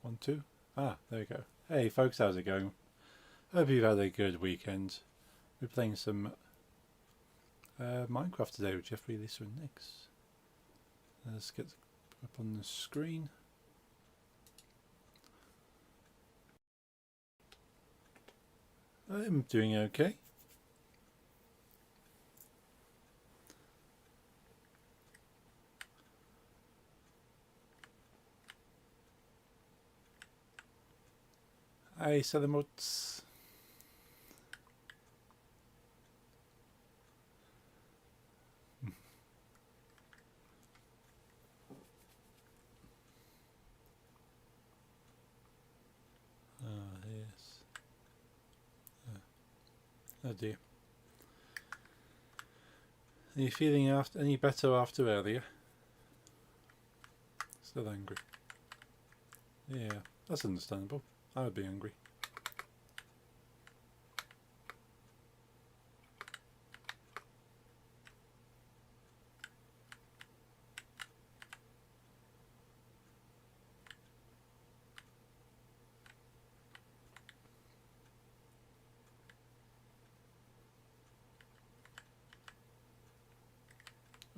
1, 2. Ah, there we go. Hey folks, how's it going? Hope you've had a good weekend. We're playing some Minecraft today with Jeffrey, Lisa and Nix. Let's get up on the screen. I'm doing okay. Hi, Salamots. Yes. Oh dear. Are you feeling any better after earlier? Still angry. Yeah, that's understandable. I would be angry.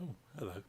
Oh, hello.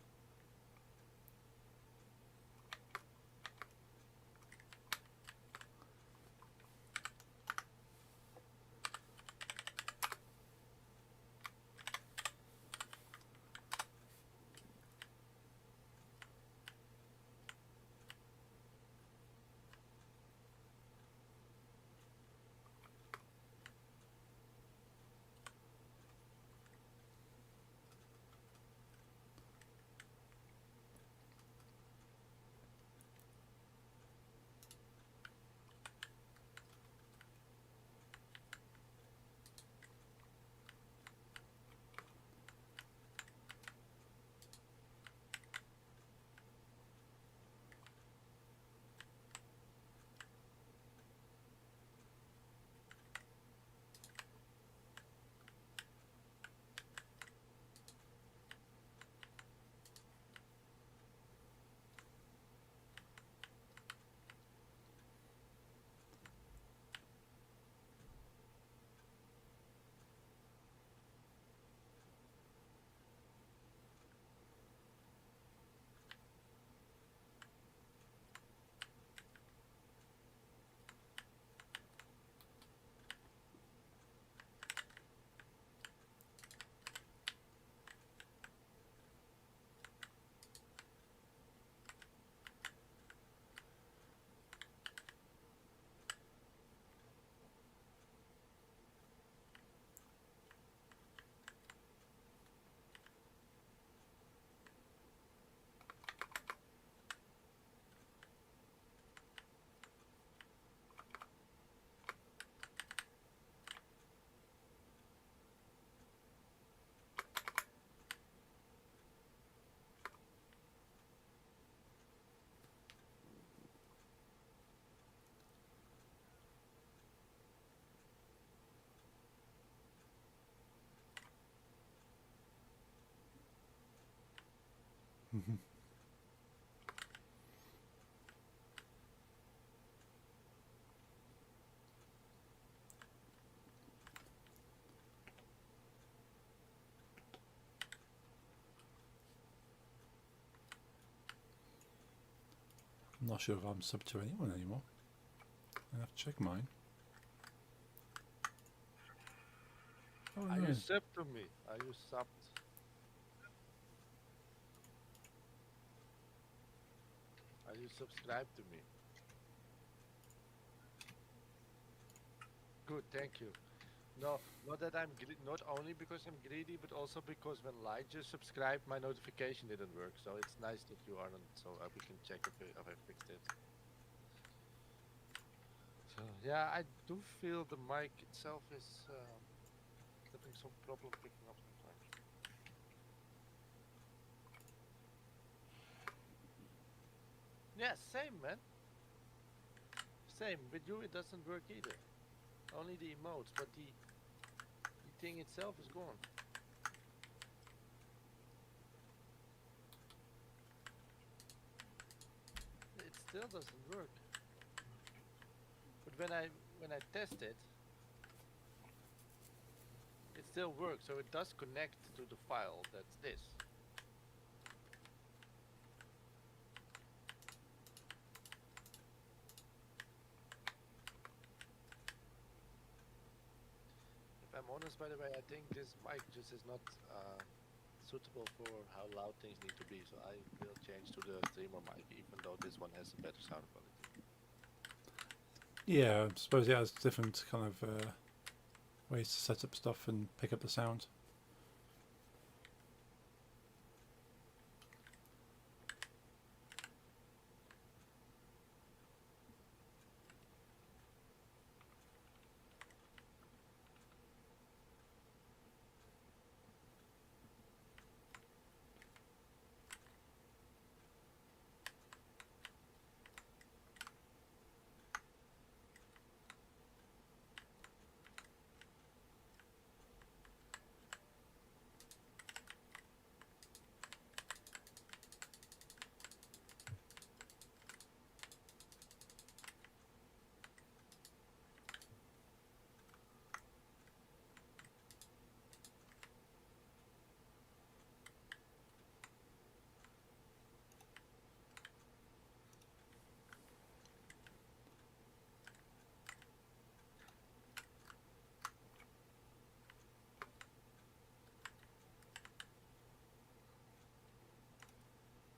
I'm not sure if I'm sub to anyone anymore. I have to check mine. Oh Are no. you sub to me? Are you subbed? Are you subscribed to me? Good, thank you. No, not that not only because I'm greedy, but also because when Lige subscribed, my notification didn't work. So it's nice that you aren't, so we can check if I fixed it. So yeah, I do feel the mic itself is having some problem picking up sometimes. Yeah, same man. Same. With you, it doesn't work either. Only the emotes, but the thing itself is gone. It still doesn't work. But when I test it, it still works. So it does connect to the file. That's this. If I'm honest, by the way, I think this mic just is not suitable for how loud things need to be. So I will change to the streamer mic, even though this one has a better sound quality. Yeah, I suppose it has different kind of ways to set up stuff and pick up the sound.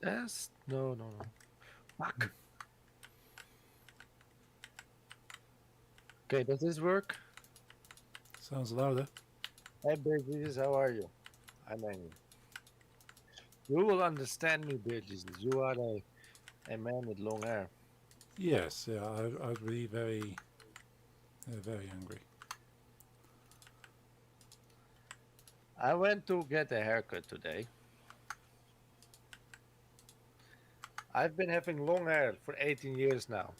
Yes. No. No. No. Fuck. Okay. Does this work? Sounds louder. Hey, Bear Jesus, how are you? I'm angry. You will understand me, Bear Jesus. You are a man with long hair. Yes, yeah, I'd be very angry. I went to get a haircut today. I've been having long hair for 18 years now.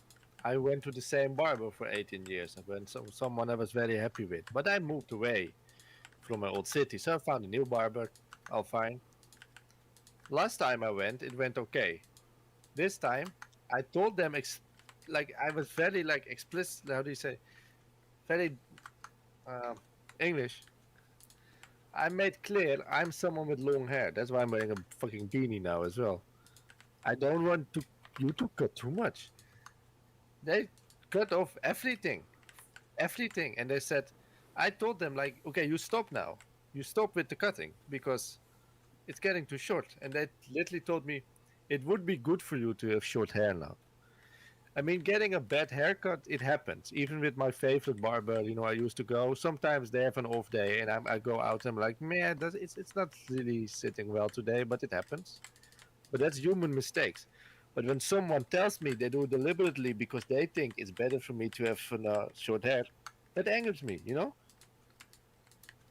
I went to the same barber for 18 years. I went someone I was very happy with. But I moved away from my old city, so I found a new barber. All fine. Last time I went, it went okay. This time, I told them like I was very like explicit. How do you say? Very um, English. I made clear I'm someone with long hair. That's why I'm wearing a fucking beanie now as well. I don't want you to cut too much. They cut off everything, and they said, I told them like, okay, you stop now. You stop with the cutting because it's getting too short. And they literally told me, it would be good for you to have short hair now. I mean, getting a bad haircut, it happens. Even with my favorite barber, I used to go. Sometimes they have an off day, and I go out and I'm like, man, it's not really sitting well today, but it happens. But that's human mistakes. But when someone tells me they do it deliberately because they think it's better for me to have short hair, that angers me.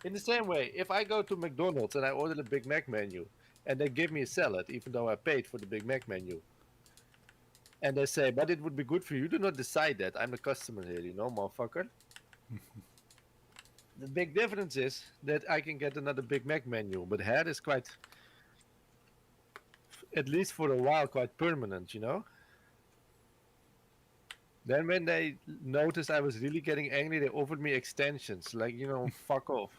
In the same way, if I go to McDonald's and I order the Big Mac menu, and they give me a salad, even though I paid for the Big Mac menu, and they say, but it would be good for you. You do not decide that. I'm the customer here, motherfucker. The big difference is that I can get another Big Mac menu, but hair is quite, at least for a while, quite permanent. Then when they noticed I was really getting angry, they offered me extensions. Like, fuck off.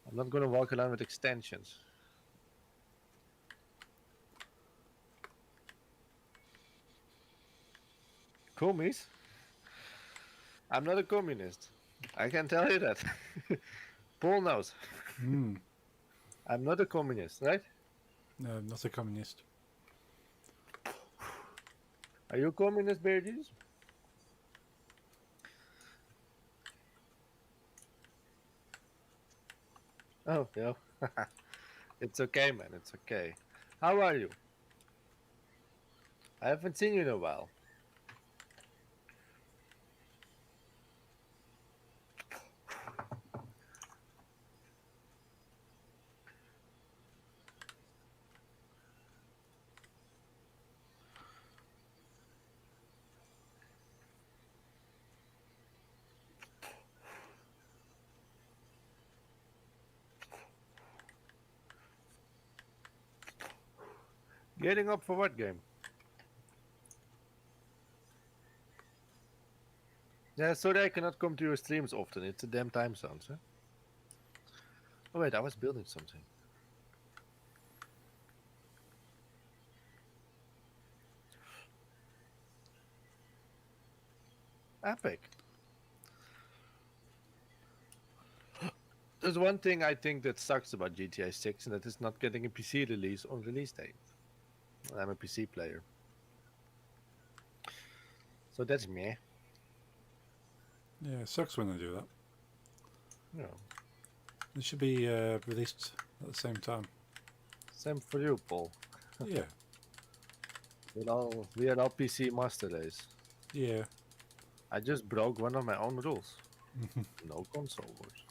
I'm not gonna walk around with extensions. Commies? I'm not a communist. I can tell you that. Paul knows. Mm. I'm not a communist, right? No, not a communist. Are you a communist, Beardies? Oh, yeah. It's okay, man. It's okay. How are you? I haven't seen you in a while. Getting up for what game? Yeah, sorry I cannot come to your streams often. It's a damn time zone, sir. Oh wait, I was building something. Epic. There's one thing I think that sucks about GTA 6, and that is not getting a PC release on release date. I'm a PC player. So that's me. Yeah, it sucks when they do that. Yeah. It should be released at the same time. Same for you, Paul. Yeah, We are all PC master race. yeah. I just broke one of my own rules. No console wars.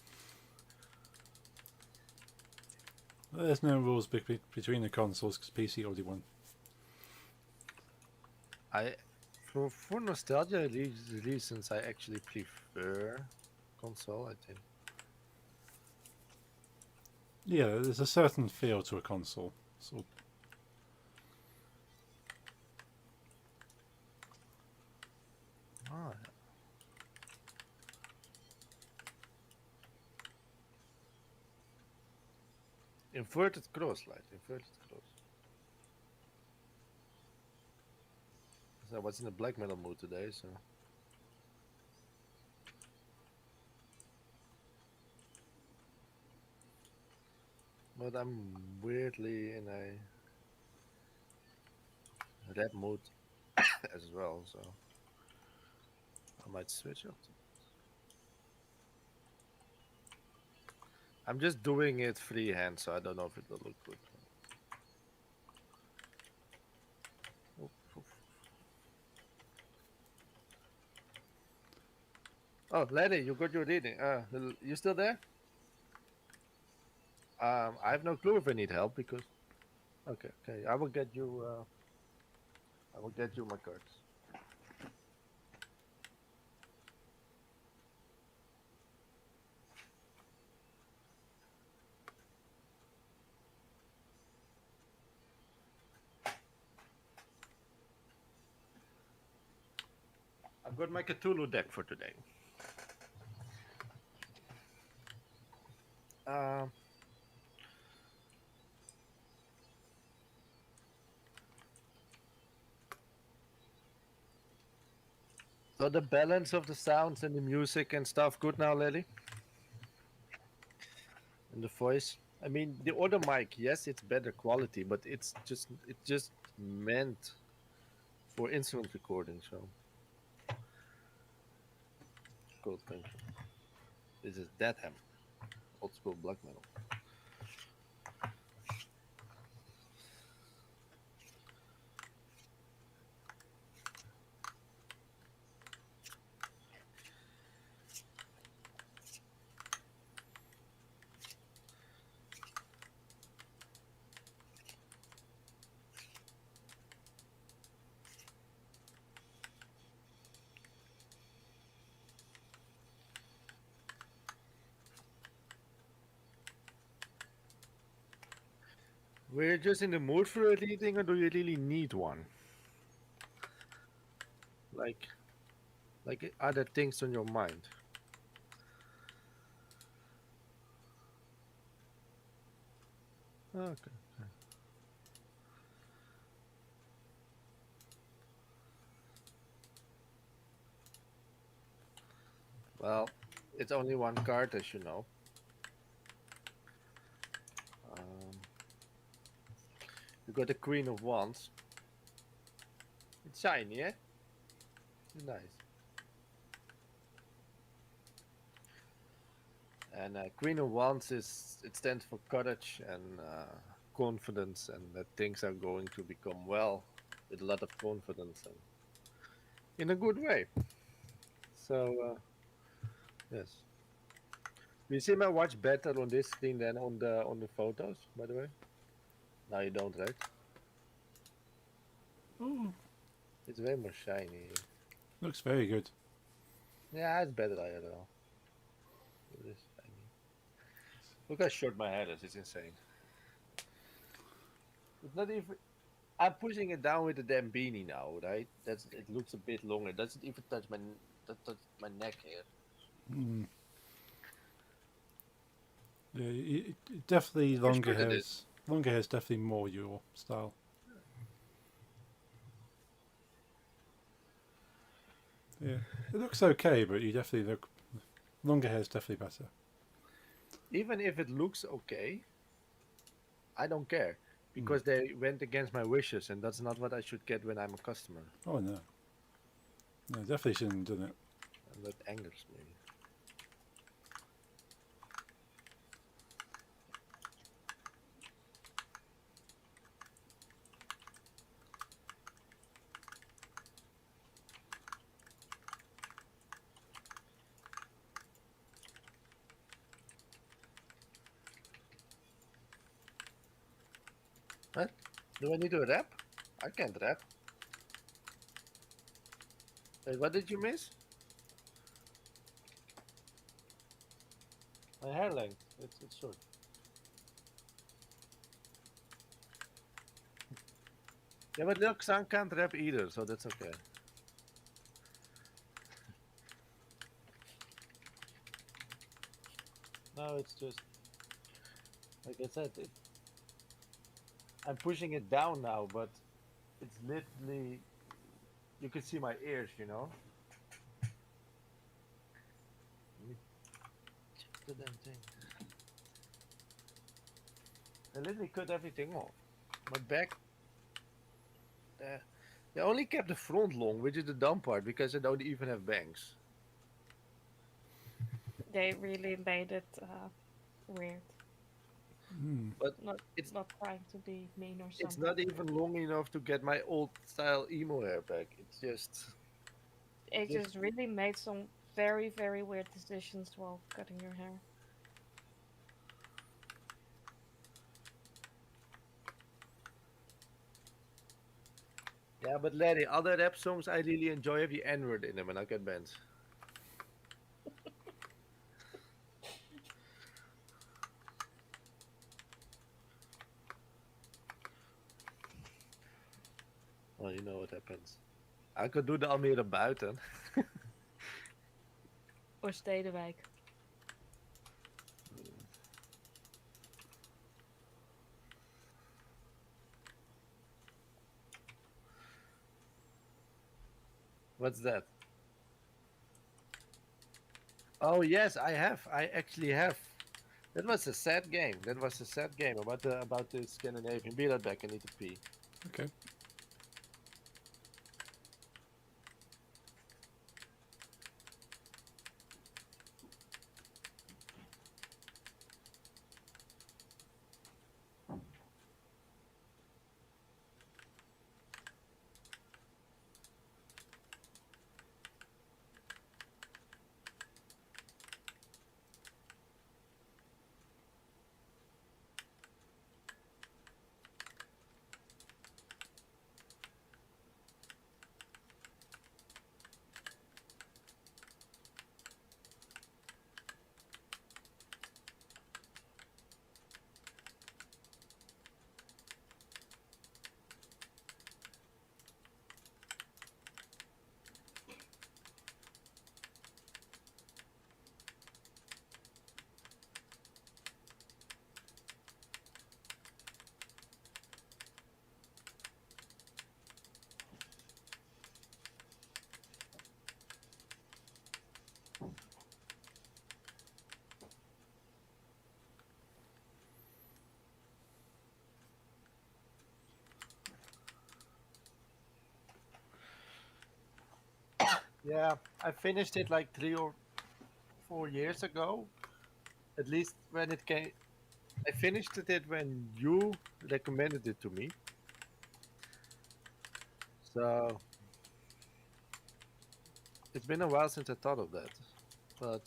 There's no rules between the consoles because PC already won. For nostalgia reasons, I actually prefer console. I think. Yeah, there's a certain feel to a console. So Ah, inverted cross light. Inverted cross. So I was in a black metal mood today, so. But I'm weirdly in a rap mood as well, so I might switch up. I'm just doing it freehand, so I don't know if it will look good. Oof, oof. Oh, Lenny, you got your reading. You still there? I have no clue if I need help because. Okay, okay. I will get you. I will get you my cards. I've got my Cthulhu deck for today. Um. So the balance of the sounds and the music and stuff good now, Lily? And the voice. I mean, the other mic, yes, it's better quality, but it's just meant for instrument recording. So cool, thank you. This is Deadham, old school black metal. We're just in the mood for a reading, or do you really need one? Like, are there things on your mind? Okay. Well, it's only one card, as you know. Um, you got the Queen of Wands. It's shiny, eh? Nice. And Queen of Wands it stands for courage and confidence, and that things are going to become well with a lot of confidence and in a good way. So yes, you see my watch better on this screen than on the photos, by the way. Now you don't, right? oh, It's way more shiny. looks very good. Yeah, it's better IRL. It is shiny. Look how short my hair is. It's insane. It's not even. I'm pushing it down with the damn beanie now, right? It looks a bit longer. It doesn't even touch my That my neck here. Mm. Yeah, definitely Which good it is. longer hair is definitely more your style. Yeah, it looks okay, but you definitely look longer hair is definitely better. Even if it looks okay, I don't care Mm. because they went against my wishes, and that's not what I should get when I'm a customer. Oh no, no, definitely shouldn't have done it. And that angers me. What? Do I need to rap? I can't rap. Wait, what did you miss? My hair length. It's short. Yeah, but look, Sang can't rap either, so that's okay. No, it's just like I said. I'm pushing it down now, but it's literally you can see my ears. Let me check the damn thing. I literally cut everything off. My back. Uh, they only kept the front long, which is the dumb part, because I don't even have bangs. They really made it weird. Mm. But Not it's not trying to be mean or it's something. not even long enough to get my old style emo hair back. It's just It just just really made some very, very weird decisions while cutting your hair. yeah. But Larry, other rap songs I really enjoy have the N word in them, and I get banned. Well, you know what happens. I could do the Almere buiten. Or Stedenwijk. What's that? Oh yes, I have. I actually have. That was a sad game. That was a sad game about the Scandinavian. Be right back. I need to pee. Okay. Yeah, I finished it like 3 or 4 years ago. At least when it came. I finished it when you recommended it to me. So it's been a while since I thought of that. But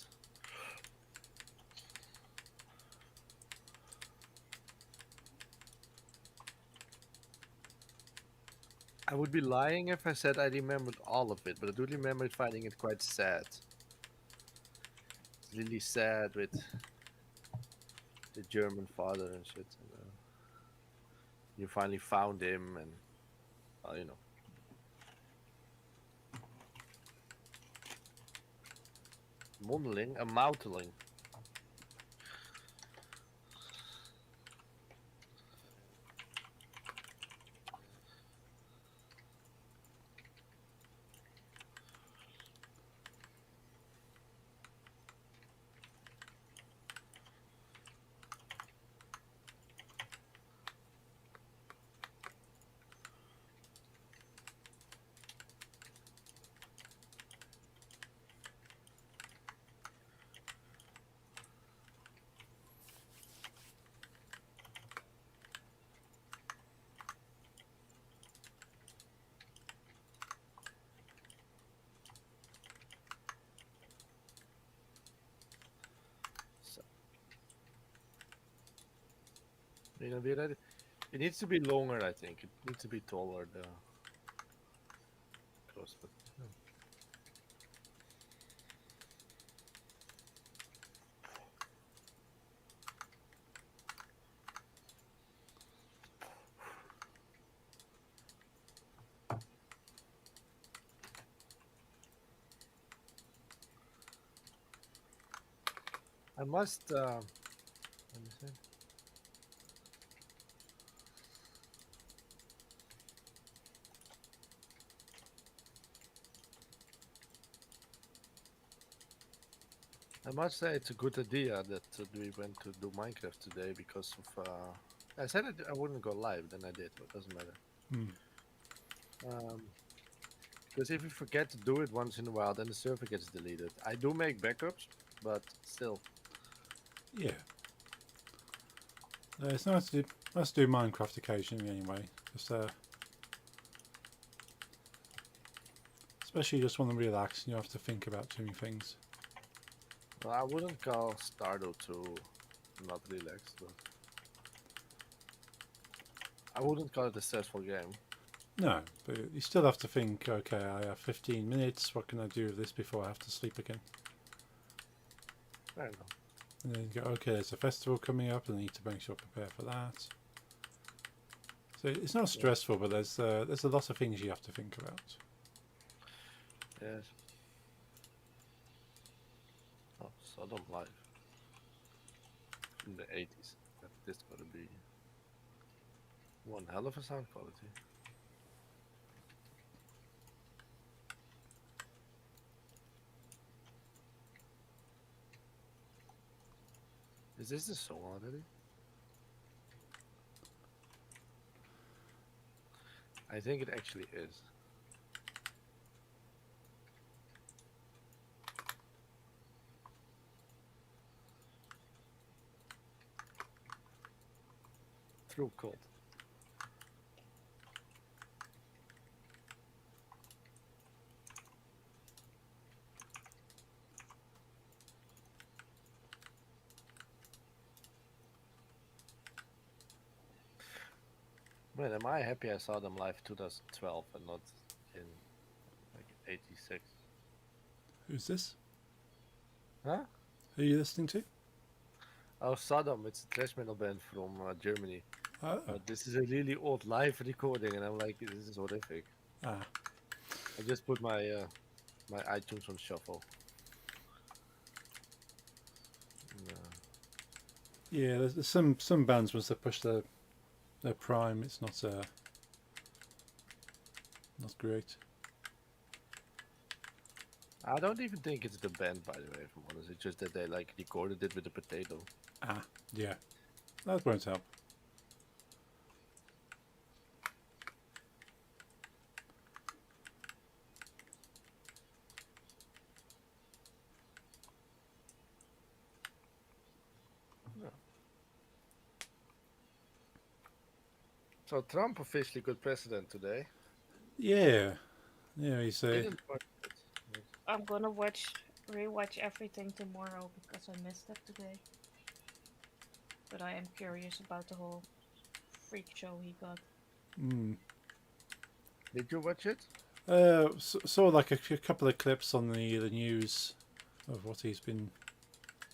I would be lying if I said I remembered all of it. But I do remember finding it quite sad. It's really sad with the German father and shit. And, you finally found him, and you know. Mondeling, a mouteling. So, you gonna be ready? It needs to be longer, I think. It needs to be taller. The crossbow. I must. Let me see. I must say it's a good idea that we went to do Minecraft today because of. I said I wouldn't go live, then I did. But it doesn't matter. Hmm. Because if you forget to do it once in a while, then the server gets deleted. I do make backups, but still. Yeah. It's nice to do Minecraft occasionally anyway. Just especially just want to relax and you don't have to think about too many things. Well, I wouldn't call Stardew to not relaxed, but I wouldn't call it a stressful game. No, but you still have to think, okay, I have 15 minutes, what can I do with this before I have to sleep again? Fair enough. And then you go, okay, there's a festival coming up and I need to make sure I prepare for that. So it's not stressful, but there's a lot of things you have to think about. Yes. Oh, Sodom Live. In the 80s. This gotta be one hell of a sound quality. Is this the song already? I think it actually is. Through cold. Man, am I happy I saw them live 2012 and not in like 86. Who's this? Huh? Who are you listening to? Oh, Sodom, it's a thrash metal band from Germany. Oh, But this is a really old live recording, and I'm like, this is horrific. ah. I just put my my iTunes on shuffle. Yeah, there's some bands once they push their prime, it's not not great. I don't even think it's the band, by the way, if I'm honest. It's just that they like recorded it with a potato. Ah, yeah, that won't help. So Trump officially got president today. Yeah, yeah, he's Didn't watch it. I'm gonna rewatch everything tomorrow because I missed it today. But I am curious about the whole freak show he got. Did you watch it? Saw like a couple of clips on the news of what he's been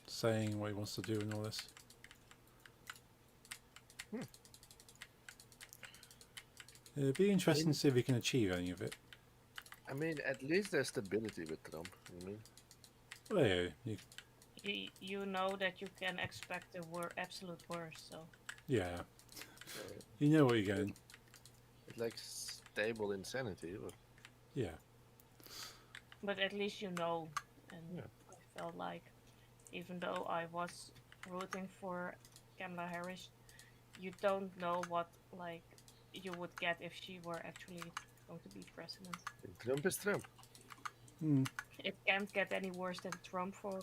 saying, what he wants to do, and all this. It'd be interesting to see if he can achieve any of it. I mean, at least there's stability with Trump. I mean, Well, yeah, You know that you can expect the absolute worst. So yeah, Uh, you know what you're getting. it's like stable insanity. But Yeah, but at least you know. And yeah, I felt like, even though I was rooting for Kamala Harris, you don't know what like you would get if she were actually going to be president. and Trump is Trump. mm, It can't get any worse than Trump for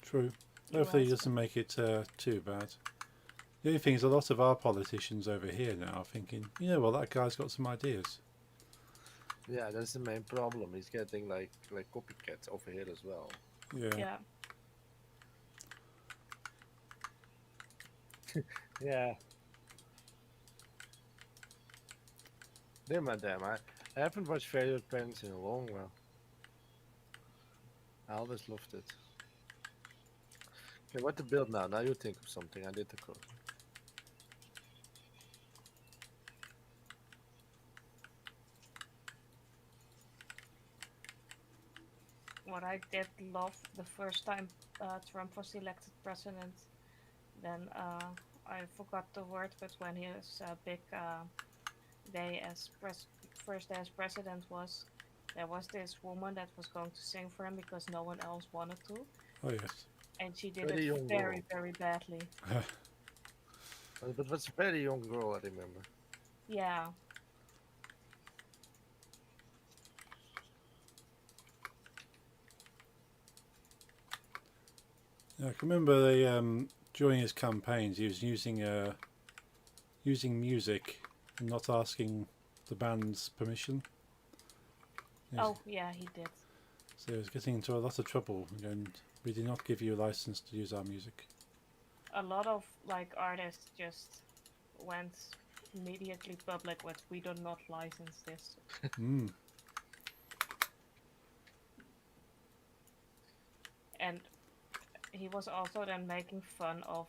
true. Hopefully, he US. doesn't make it too bad. The only thing is, a lot of our politicians over here now are thinking, you know, well, that guy's got some ideas. Yeah, that's the main problem. He's getting like copycats over here as well. Yeah, Yeah. Yeah. Damn, I haven't watched Favorite Parents in a long while. I always loved it. Okay, what to build now? Now you think of something. I did the code. What I did love the first time Trump was elected president, then I forgot the word, but when his big day as first day as president was, there was this woman that was going to sing for him because no one else wanted to, oh yes. and she did Very it young very, girl. very badly. But was a very young girl, I remember. Yeah, I can remember during his campaigns, he was using music and not asking the band's permission. Yes. oh yeah, he did. So he was getting into a lot of trouble, and we did not give you a license to use our music. A lot of like artists just went immediately public with, we do not license this. Mm. And he was also then making fun of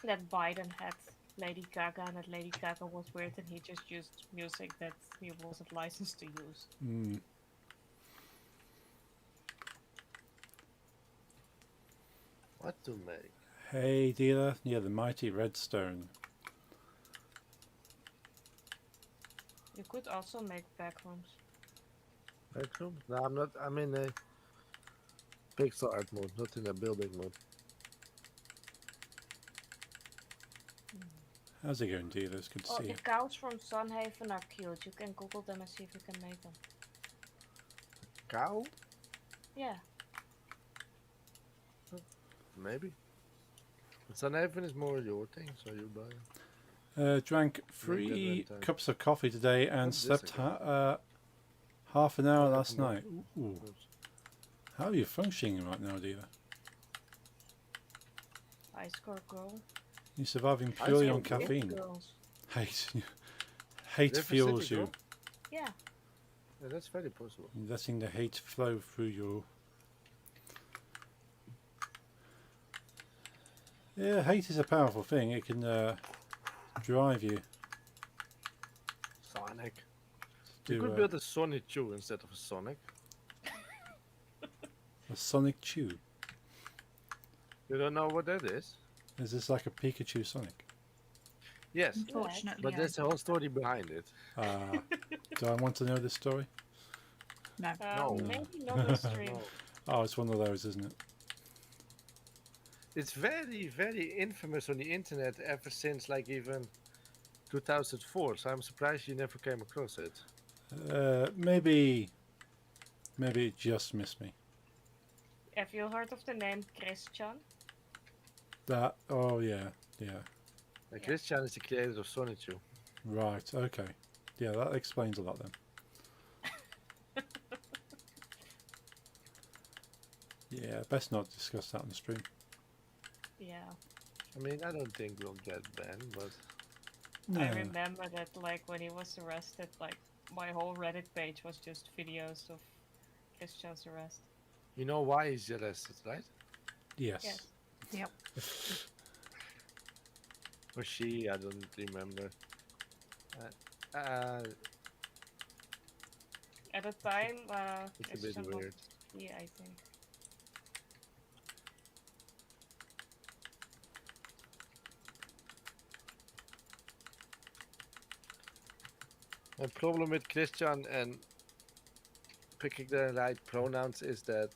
that Biden had Lady Gaga and that Lady Gaga was weird and he just used music that he wasn't licensed to use. Mm. What to make? Hey, dealer, yeah, the mighty Redstone. You could also make backrooms. Bedroom? No, I'm not. I'm in a pixel art mode, not in a building mode. How's it going, dealer? It's good to Oh, see the you. cows from Sunhaven are cute. You can Google them and see if you can make them. Cow? Yeah. Maybe. But Sunhaven is more your thing, so you buy it. Drank Make 3 that cups of coffee today and What's this slept again? half an hour Yeah, last come on. night. Ooh. How are you functioning right now, dealer? High score girl. You're surviving I purely see on a girl. caffeine. Girls. Hate. Hate River fuels City, you. girl? Yeah. Yeah, that's very possible. You're letting the hate flow through you. Yeah, hate is a powerful thing. It can drive you Sonic. to You could build a Sonic 2 instead of a Sonic. a Sonic Chew. You don't know what that is? Is this like a Pikachu Sonic? Yes, Unfortunately, but there's a whole story behind it. Do I want to know this story? no. No. Maybe not on stream. No. Oh, it's one of those, isn't it? It's very, very infamous on the internet ever since like even 2004. So I'm surprised you never came across it. Maybe it just missed me. Have you heard of the name Christian? That. Oh yeah, yeah. Like Yeah. Christian is the creator of Sonic 2. Right. Okay. Yeah, that explains a lot then. Yeah, best not discuss that on the stream. Yeah. I mean, I don't think we'll get banned, but I No. remember that like when he was arrested, like my whole Reddit page was just videos of Christian's arrest. you know why he's arrested, right? Yes. Yes. Yep. Or she, I don't remember. Uh, At the time, It's a bit Christian weird. LGBT, I think. The problem with Christian and picking the right pronouns is that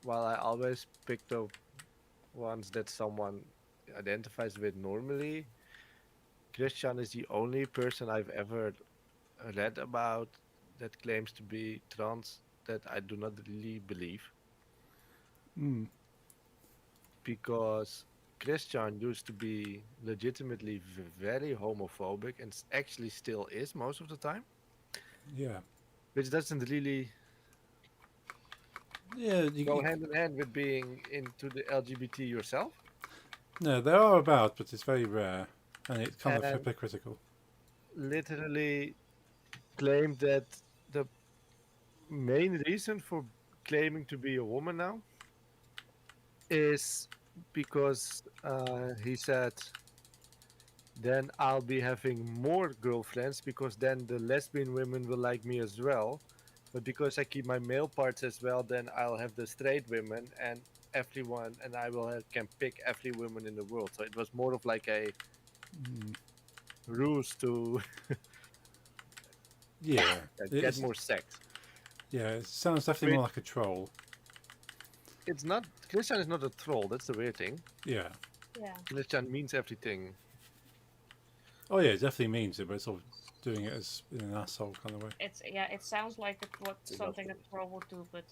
while I always pick the ones that someone identifies with normally, Christian is the only person I've ever read about that claims to be trans that I do not really believe, Mm. because Christian used to be legitimately very homophobic and actually still is most of the time, Yeah. which doesn't really Yeah. go hand in hand with being into the LGBT yourself. No, they are about, but it's very rare, and it's kind of And hypocritical. literally claimed that the main reason for claiming to be a woman now is because he said, then I'll be having more girlfriends because then the lesbian women will like me as well. But because I keep my male parts as well, then I'll have the straight women and everyone, and I will can pick every woman in the world. So it was more of like a Mm. ruse to Yeah. get more sex. Yeah, it sounds definitely Wait. more like a troll. It's not, Christian is not a troll. That's the weird thing. Yeah. Yeah. Christian means everything. Oh yeah, it definitely means it, but it's sort of doing it as in an asshole kind of way. It sounds like what It's not something a true. troll would do, but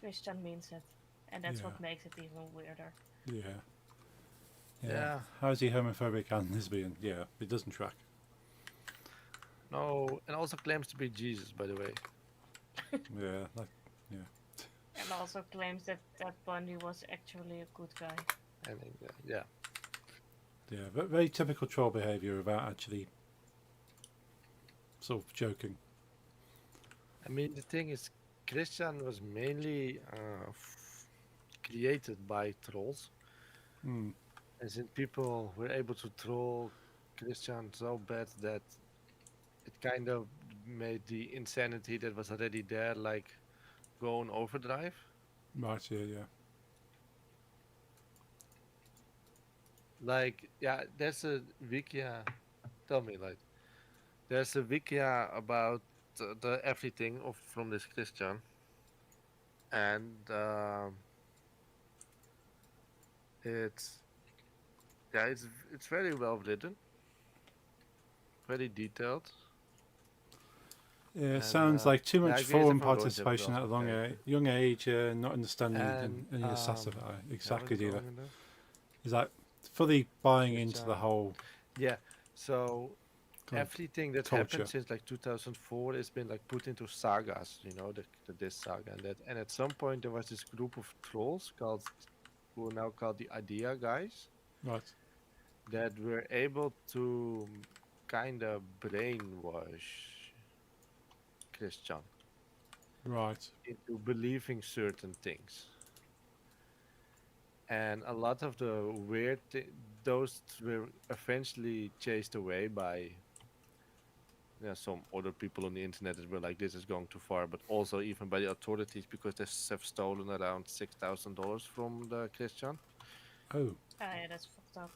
Christian means it, and that's Yeah. what makes it even weirder. Yeah. Yeah. Yeah. How is he homophobic and lesbian? Yeah, it doesn't track. No, and also claims to be Jesus, by the way. Yeah. Like, And also claims that Bundy was actually a good guy. I think, yeah. yeah, but very typical troll behaviour about actually sort of joking. I mean, the thing is, Christian was mainly created by trolls. Mm. As in, people were able to troll Christian so bad that it kind of made the insanity that was already there, like, go on overdrive. Right. Yeah. Like, yeah, there's a wikia. Tell me, like, there's a wikia about the everything of from this Christian, and it's yeah, it's very well written, very detailed. Yeah. It And, sounds like too yeah, much I guess forum if I'm going to have it participation at a also, okay. young age, not understanding And any of the sass of it. yeah, Exactly, what's Dealer. wrong with that? Is that fully buying into the Christian. whole Yeah, so kind of everything that's culture. happened since like 2004 has been like put into sagas, you know, this saga and that. And at some point there was this group of trolls who are now called the Idea guys, right? that were able to kind of brainwash Christian Right. into believing certain things. And a lot of the those were eventually chased away by some other people on the internet that were like, this is going too far, but also even by the authorities because they have stolen around $6,000 from the Christian. Oh. Yeah, that's fucked up.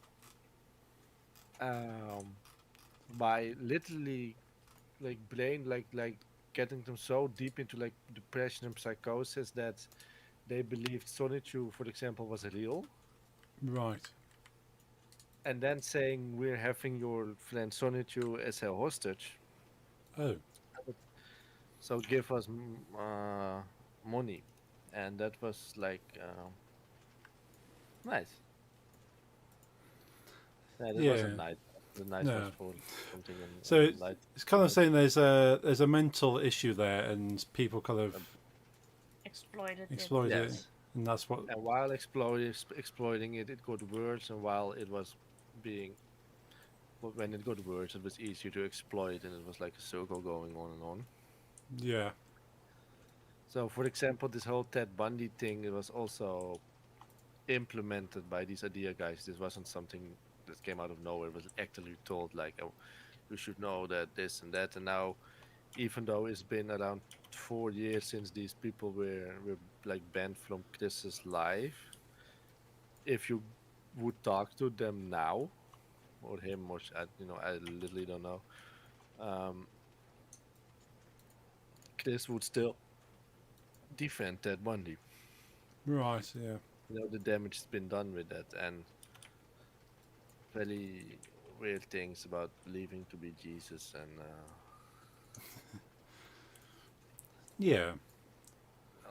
By literally like getting them so deep into like depression and psychosis that they believed Sonichu, for example, was real, Right. and then saying we're having your friend Sonichu as a hostage, Oh. so give us money, and that was like nice. Yeah, that wasn't Yeah. nice. The nice No. was for something in So light. it's kind of Right. saying there's a mental issue there, and people kind of Exploited it. exploit it, Yes. and that's what. And while exploiting it, it got worse. And while it was when it got worse, it was easier to exploit, and it was like a circle going on and on. Yeah. So, for example, this whole Ted Bundy thing, it was also implemented by these idea guys. This wasn't something that came out of nowhere. It was actually told, like, oh, you should know that this and that. And now, even though it's been around 4 years since these people were like banned from Chris's life. If you would talk to them now, or him, or I literally don't know. Um, Chris would still defend Ted Bundy. Right. Yeah. The damage has been done with that, and very weird things about believing to be Jesus, and Yeah.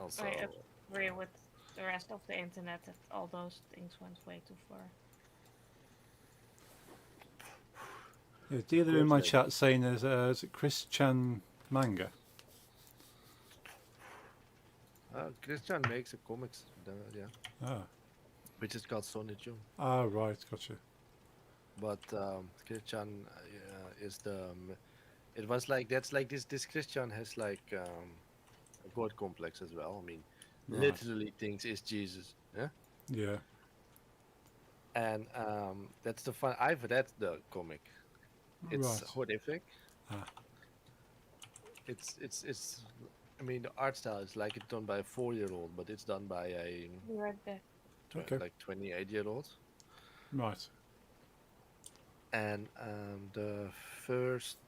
also I agree with the rest of the internet that all those things went way too far. Yeah. Dealer in my course, chat saying there's is it Chris Chan manga. Christian makes a comics, yeah, Ah. which is called Sonichu. Ah. Right. Gotcha. But Christian is it was like that's like this Christian has like a god complex as well. I mean, Right. literally thinks is Jesus. Yeah. Yeah. And that's the fun. I've read the comic. It's Right. horrific. Ah. It's. I mean, the art style is like it's done by a 4-year-old, but it's done by a Be right back. Okay. like 28-year-old. Right. And the first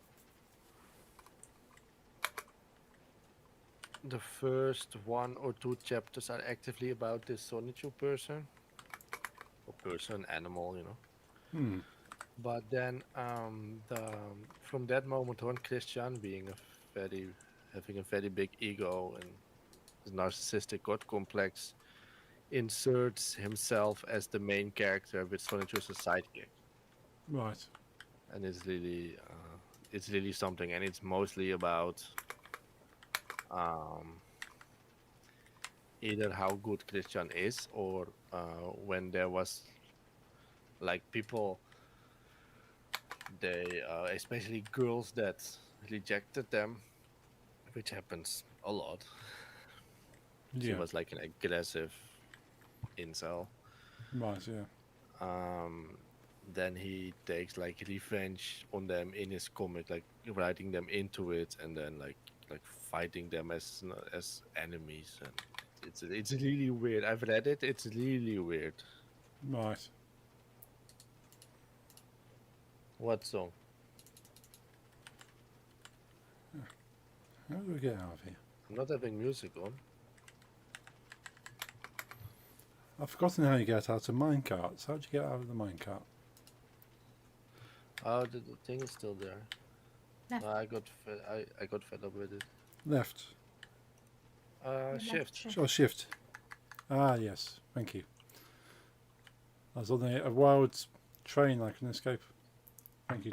one or two chapters are actively about this Sonichu person, or person, animal, Hmm. But then from that moment on, Christian, being having a very big ego and his narcissistic god complex, inserts himself as the main character with Sonichu as a sidekick, Right. and it's really something, and it's mostly about um, either how good Christian is, or when there was like people, they especially girls that rejected them, which happens a lot. She Yeah. was like an aggressive incel. Right. Yeah. Then he takes like revenge on them in his comic, like writing them into it, and then like fighting them as enemies, and it's really weird. I've read it. It's really weird. Right. What song? How do we get out of here? I'm not having music on. I've forgotten how you get out of minecarts. How do you get out of the minecart? Oh, the thing is still there. Left. I got fed up with it. Left. Shift. Oh, shift. Ah, yes. Thank you. I was on a wild train I couldn't escape. Thank you,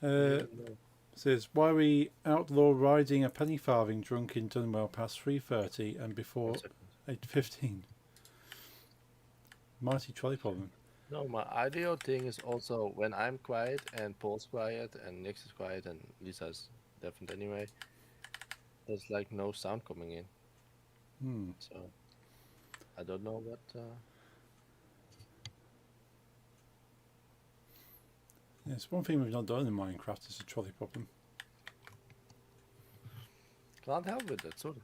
Dealer. Says, why we outlaw riding a penny farthing drunk in Dunwell past 3:30 and before 8:15? Mighty trolley problem. No, my ideal thing is also when I'm quiet and Paul's quiet and Nix is quiet and Lisa's deafened anyway. There's like no sound coming in, Hmm. so I don't know what. Yes, one thing we've not done in Minecraft is a trolley problem. Can't help with that, sorry.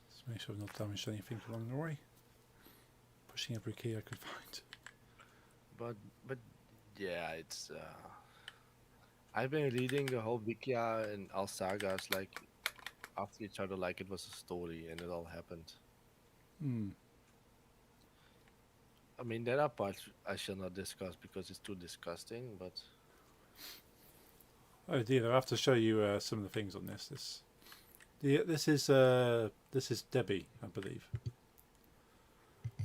Let's make sure I've not damaged anything along the way. Pushing every key I could find. But yeah, it's. I've been reading the whole Wikia and all sagas like after each other, like it was a story and it all happened. Hmm. I mean, there are parts I shall not discuss because it's too disgusting, but Oh dear, I have to show you some of the things on this. This is Debbie, I believe.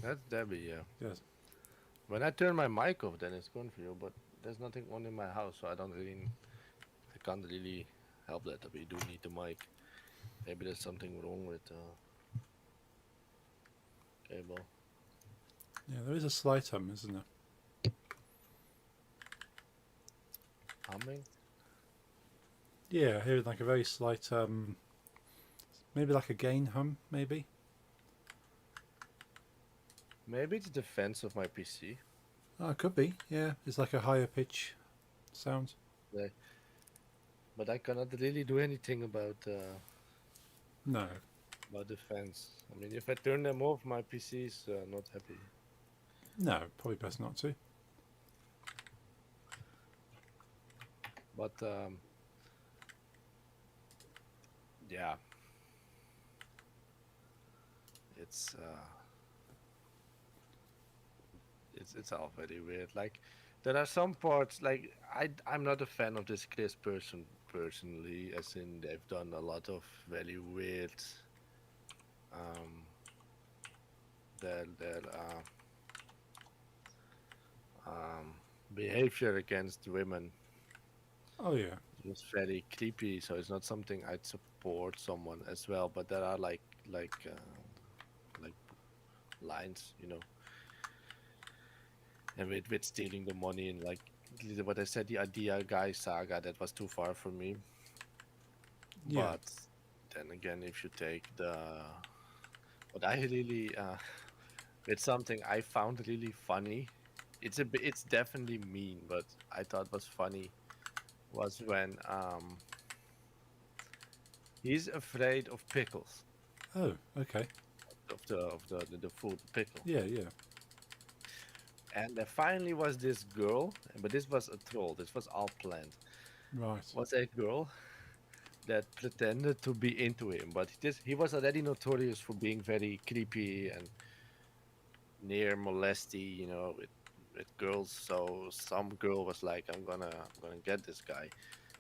that's Debbie, yeah. Yes. When I turn my mic off, then it's gone for you, but there's nothing on in my house, so I can't really help that. We do need the mic. Maybe there's something wrong with cable. Yeah, there is a slight hum, isn't there? Humming? Yeah, I hear like a very slight maybe like a gain hum, maybe. Maybe it's the fence of my PC. Oh, it could be. Yeah, it's like a higher pitch sound. But I cannot really do anything No. about the fence. I mean, if I turn them off, my PC is not happy. No, probably best not to. But yeah, it's it's all very weird. Like there are some parts like I'm not a fan of this Chris person personally, as in they've done a lot of very weird um their behavior against women. Oh yeah. It was very creepy, so it's not something I'd support someone as well. But there are like lines, and with stealing the money and like what I said, the idea guy saga that was too far for me. Yeah. But then again, if you take what I really it's something I found really funny. It's definitely mean, but I thought was funny was when he's afraid of pickles, Oh, okay. of the food pickle. Yeah, yeah. And there finally was this girl, but this was a troll. This was all planned. Right. Was a girl that pretended to be into him, but he was already notorious for being very creepy and near molesty, with girls. So some girl was like, I'm gonna get this guy."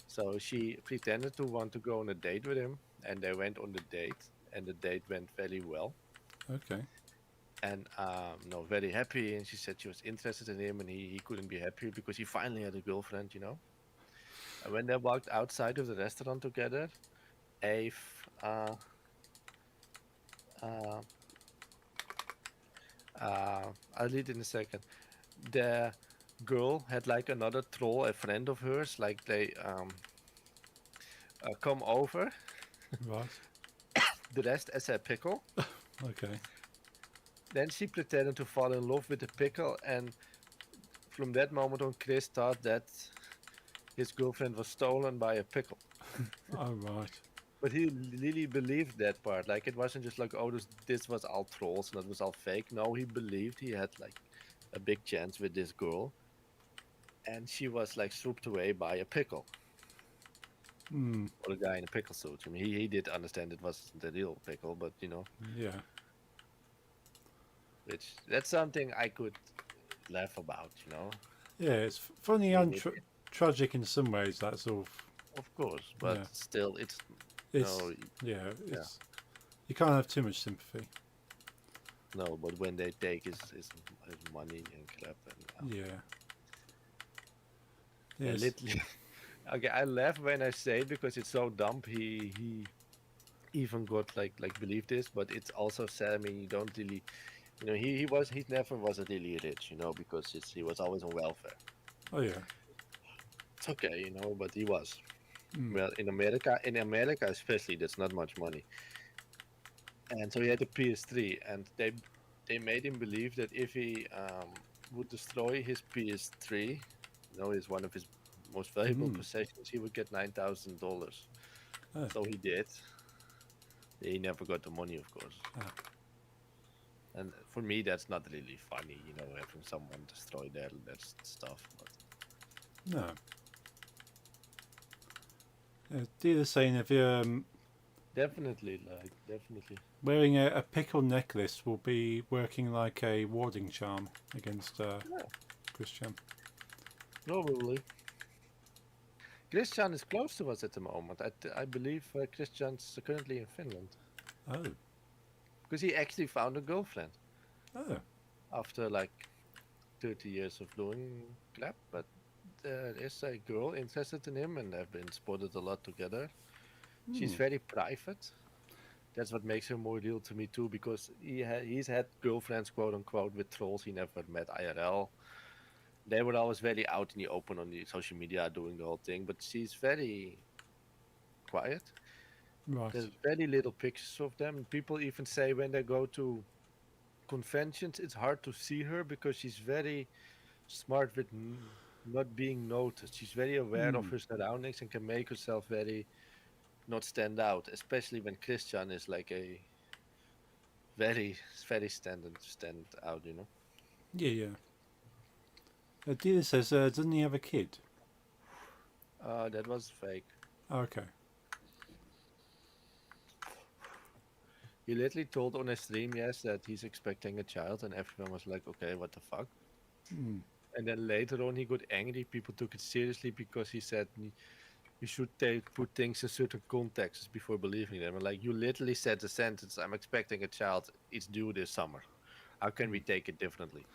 So she pretended to want to go on a date with him, and they went on the date, and the date went very well. Okay. And no, very happy. And she said she was interested in him, and he couldn't be happier because he finally had a girlfriend. And when they walked outside of the restaurant together, Ave, uh, I'll read in a second. The girl had like another troll, a friend of hers, like they come over, Right. dressed as a pickle. Okay. Then she pretended to fall in love with the pickle, and from that moment on, Chris thought that his girlfriend was stolen by a pickle. Oh, right. But he really believed that part. Like it wasn't just like, oh, this was all trolls and it was all fake. No, he believed he had like a big chance with this girl, and she was like swooped away by a pickle Hmm. or a guy in a pickle suit. I mean, he did understand it was the real pickle, but Yeah. which that's something I could laugh about. Yeah, it's funny Yeah, and tragic in some ways. That sort of. Of course, but Yeah. still, it's It's no, yeah. It's you can't have too much sympathy. no. But when they take his money and crap, and Yeah. and Yes. literally, okay, I laugh when I say it because it's so dumb. He even got like believe this, but it's also sad. I mean, you don't really, he never was really rich, because he was always on welfare. Oh yeah. It's okay, but he was. Mm. Well, in America especially, that's not much money. And so he had a PS3, and they made him believe that if he would destroy his PS3, is one of his most valuable possessions, he would get $9,000. Oh. So he did. He never got the money, of course. Ah. And for me, that's not really funny, having someone destroy their stuff. But No. Do the same if you're definitely. wearing a pickle necklace will be working like a warding charm against Christian. Probably. Christian is close to us at the moment. I believe Christian's currently in Finland. Oh. Because he actually found a girlfriend Oh. after like 30 years of doing crap. But there is a girl interested in him, and they've been spotted a lot together. She's very private. That's what makes her more real to me too, because he's had girlfriends, quote unquote, with trolls he never met IRL. They were always very out in the open on the social media doing the whole thing, but she's very quiet. Right. There's very little pictures of them. People even say when they go to conventions, it's hard to see her because she's very smart with not being noticed. She's very aware of Hmm. her surroundings and can make herself very not stand out, especially when Christian is like a very very stand out. Yeah, yeah. Dealer says, doesn't he have a kid? That was fake. Okay. He literally told on a stream, yes, that he's expecting a child, and everyone was like, okay, what the fuck? Hmm. And then later on, he got angry. People took it seriously because he said you should put things in certain contexts before believing them. And like, you literally said the sentence, I'm expecting a child, it's due this summer. How can we take it differently?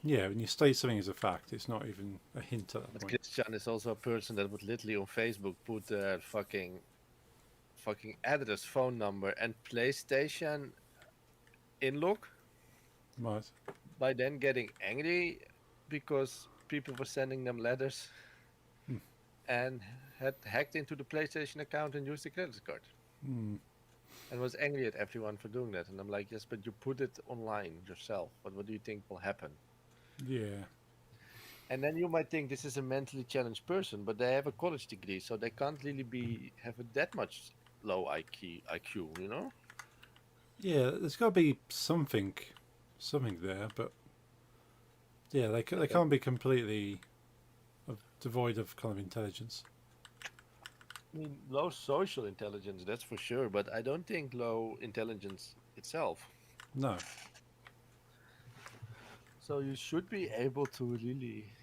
Yeah, when you state something as a fact, it's not even a hint at that But point. Christian is also a person that would literally on Facebook put their fucking address, phone number, and PlayStation in log Right. by then getting angry because people were sending them letters Hmm. and had hacked into the PlayStation account and used the credit card Hmm. and was angry at everyone for doing that. And I'm like, yes, but you put it online yourself. But what do you think will happen? Yeah. And then you might think this is a mentally challenged person, but they have a college degree, so they can't really have that much low IQ. Yeah, there's got to be something there, but yeah, they can't be completely devoid of kind of intelligence. I mean, low social intelligence, that's for sure, but I don't think low intelligence itself. No. So you should be able to really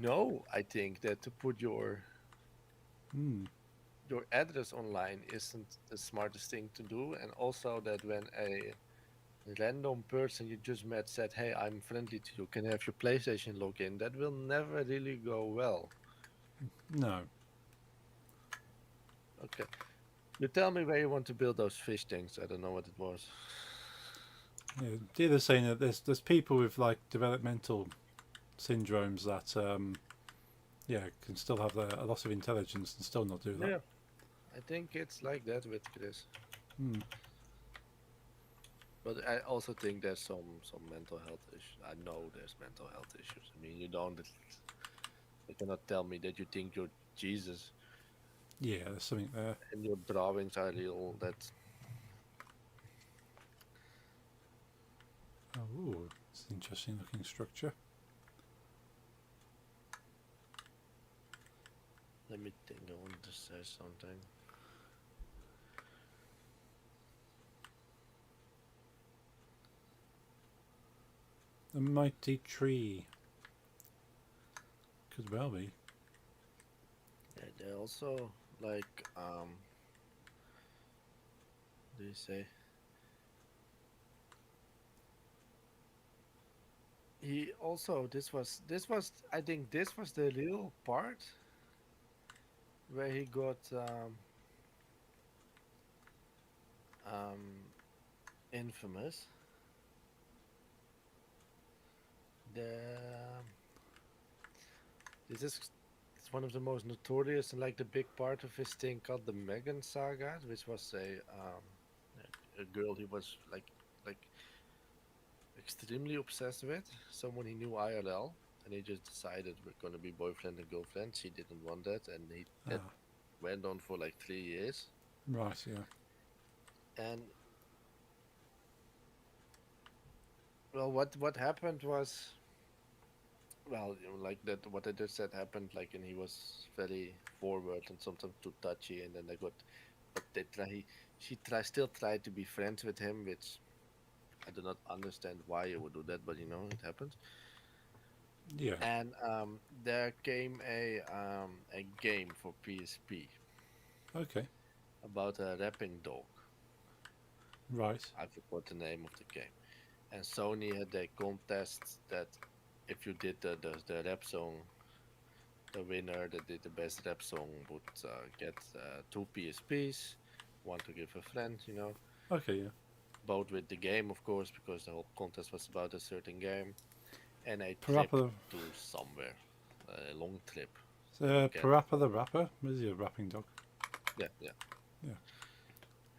know, I think, that to put Hmm. your address online isn't the smartest thing to do, and also that when a random person you just met said, "Hey, I'm friendly to you. Can I have your PlayStation login?" That will never really go well. No. Okay, you tell me where you want to build those fish tanks. I don't know what it was. Yeah, Dealer's saying that there's people with like developmental syndromes that yeah can still have a loss of intelligence and still not do that. Yeah, I think it's like that with Chris. Hmm. But I also think there's some mental health issues. I know there's mental health issues. I mean, you cannot tell me that you think you're Jesus Yeah, there's something there. and your drawings are real. That Oh, it's an interesting looking structure. let me think. I wanted to say something. A mighty tree. Could well be. Yeah, they also like do you say he also this was I think this was the real part where he got um infamous. The this is it's one of the most notorious and like the big part of his thing called the Megan Saga, which was a girl he was like extremely obsessed with, someone he knew IRL, and he just decided we're gonna be boyfriend and girlfriend. She didn't want that, and that Ah, went on for like 3 years. right. Yeah. And well, what happened was, well, like that, what I just said happened, like, and he was very forward and sometimes too touchy, and then they got, but still tried to be friends with him, which I do not understand why you would do that, but it happened. Yeah. And there came a game for PSP Okay. about a rapping dog. Right. I forgot the name of the game. And Sony had a contest that if you did the rap song, the winner that did the best rap song would get 2 PSPs, one to give a friend. Okay. Yeah. Both with the game, of course, because the whole contest was about a certain game, and a trip Parappa. to somewhere, a long trip. So, Okay. Parappa the rapper. Was he a rapping dog? Yeah, yeah. Yeah.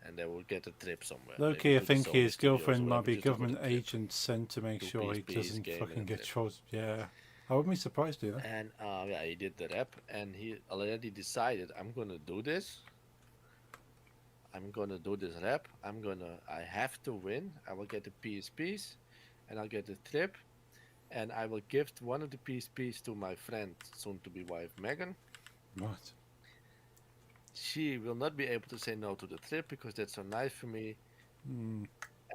and they will get a trip somewhere. Loki, maybe I to the think Sony his studios or girlfriend might whatever, be just to go government to trip. agent sent to make sure he Two-piece doesn't game fucking and a get trip. chose. Yeah, I wouldn't be surprised to do that. And yeah, he did the rap, and he already decided, I'm gonna do this. I'm gonna do this rap. I have to win. I will get the PSPs, and I'll get the trip, and I will gift one of the PSPs to my friend, soon-to-be wife Megan. Right. She will not be able to say no to the trip because that's so nice for me, Mm,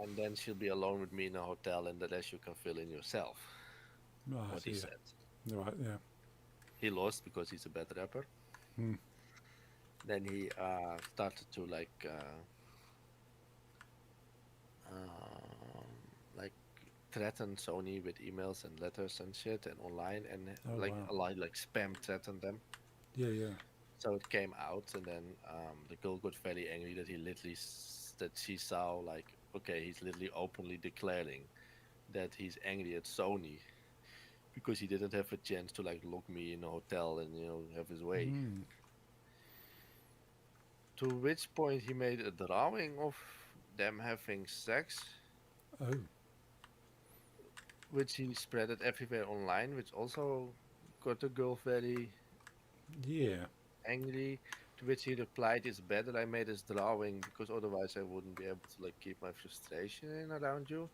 and then she'll be alone with me in a hotel, and the rest you can fill in yourself. right, What he yeah. said. Right, yeah. He lost because he's a bad rapper. Hmm. Then he started to like threaten Sony with emails and letters and shit and online, and Oh, like wow. a lot like spam threatened them. Yeah, yeah. So it came out, and then the girl got very angry that he literally that she saw like, okay, he's literally openly declaring that he's angry at Sony because he didn't have a chance to like lock me in a hotel and have his way. Mm. To which point he made a drawing of them having sex, Oh, which he spread it everywhere online, which also got the girl very yeah. angry. To which he replied, "It's better I made this drawing because otherwise I wouldn't be able to like keep my frustration in around you."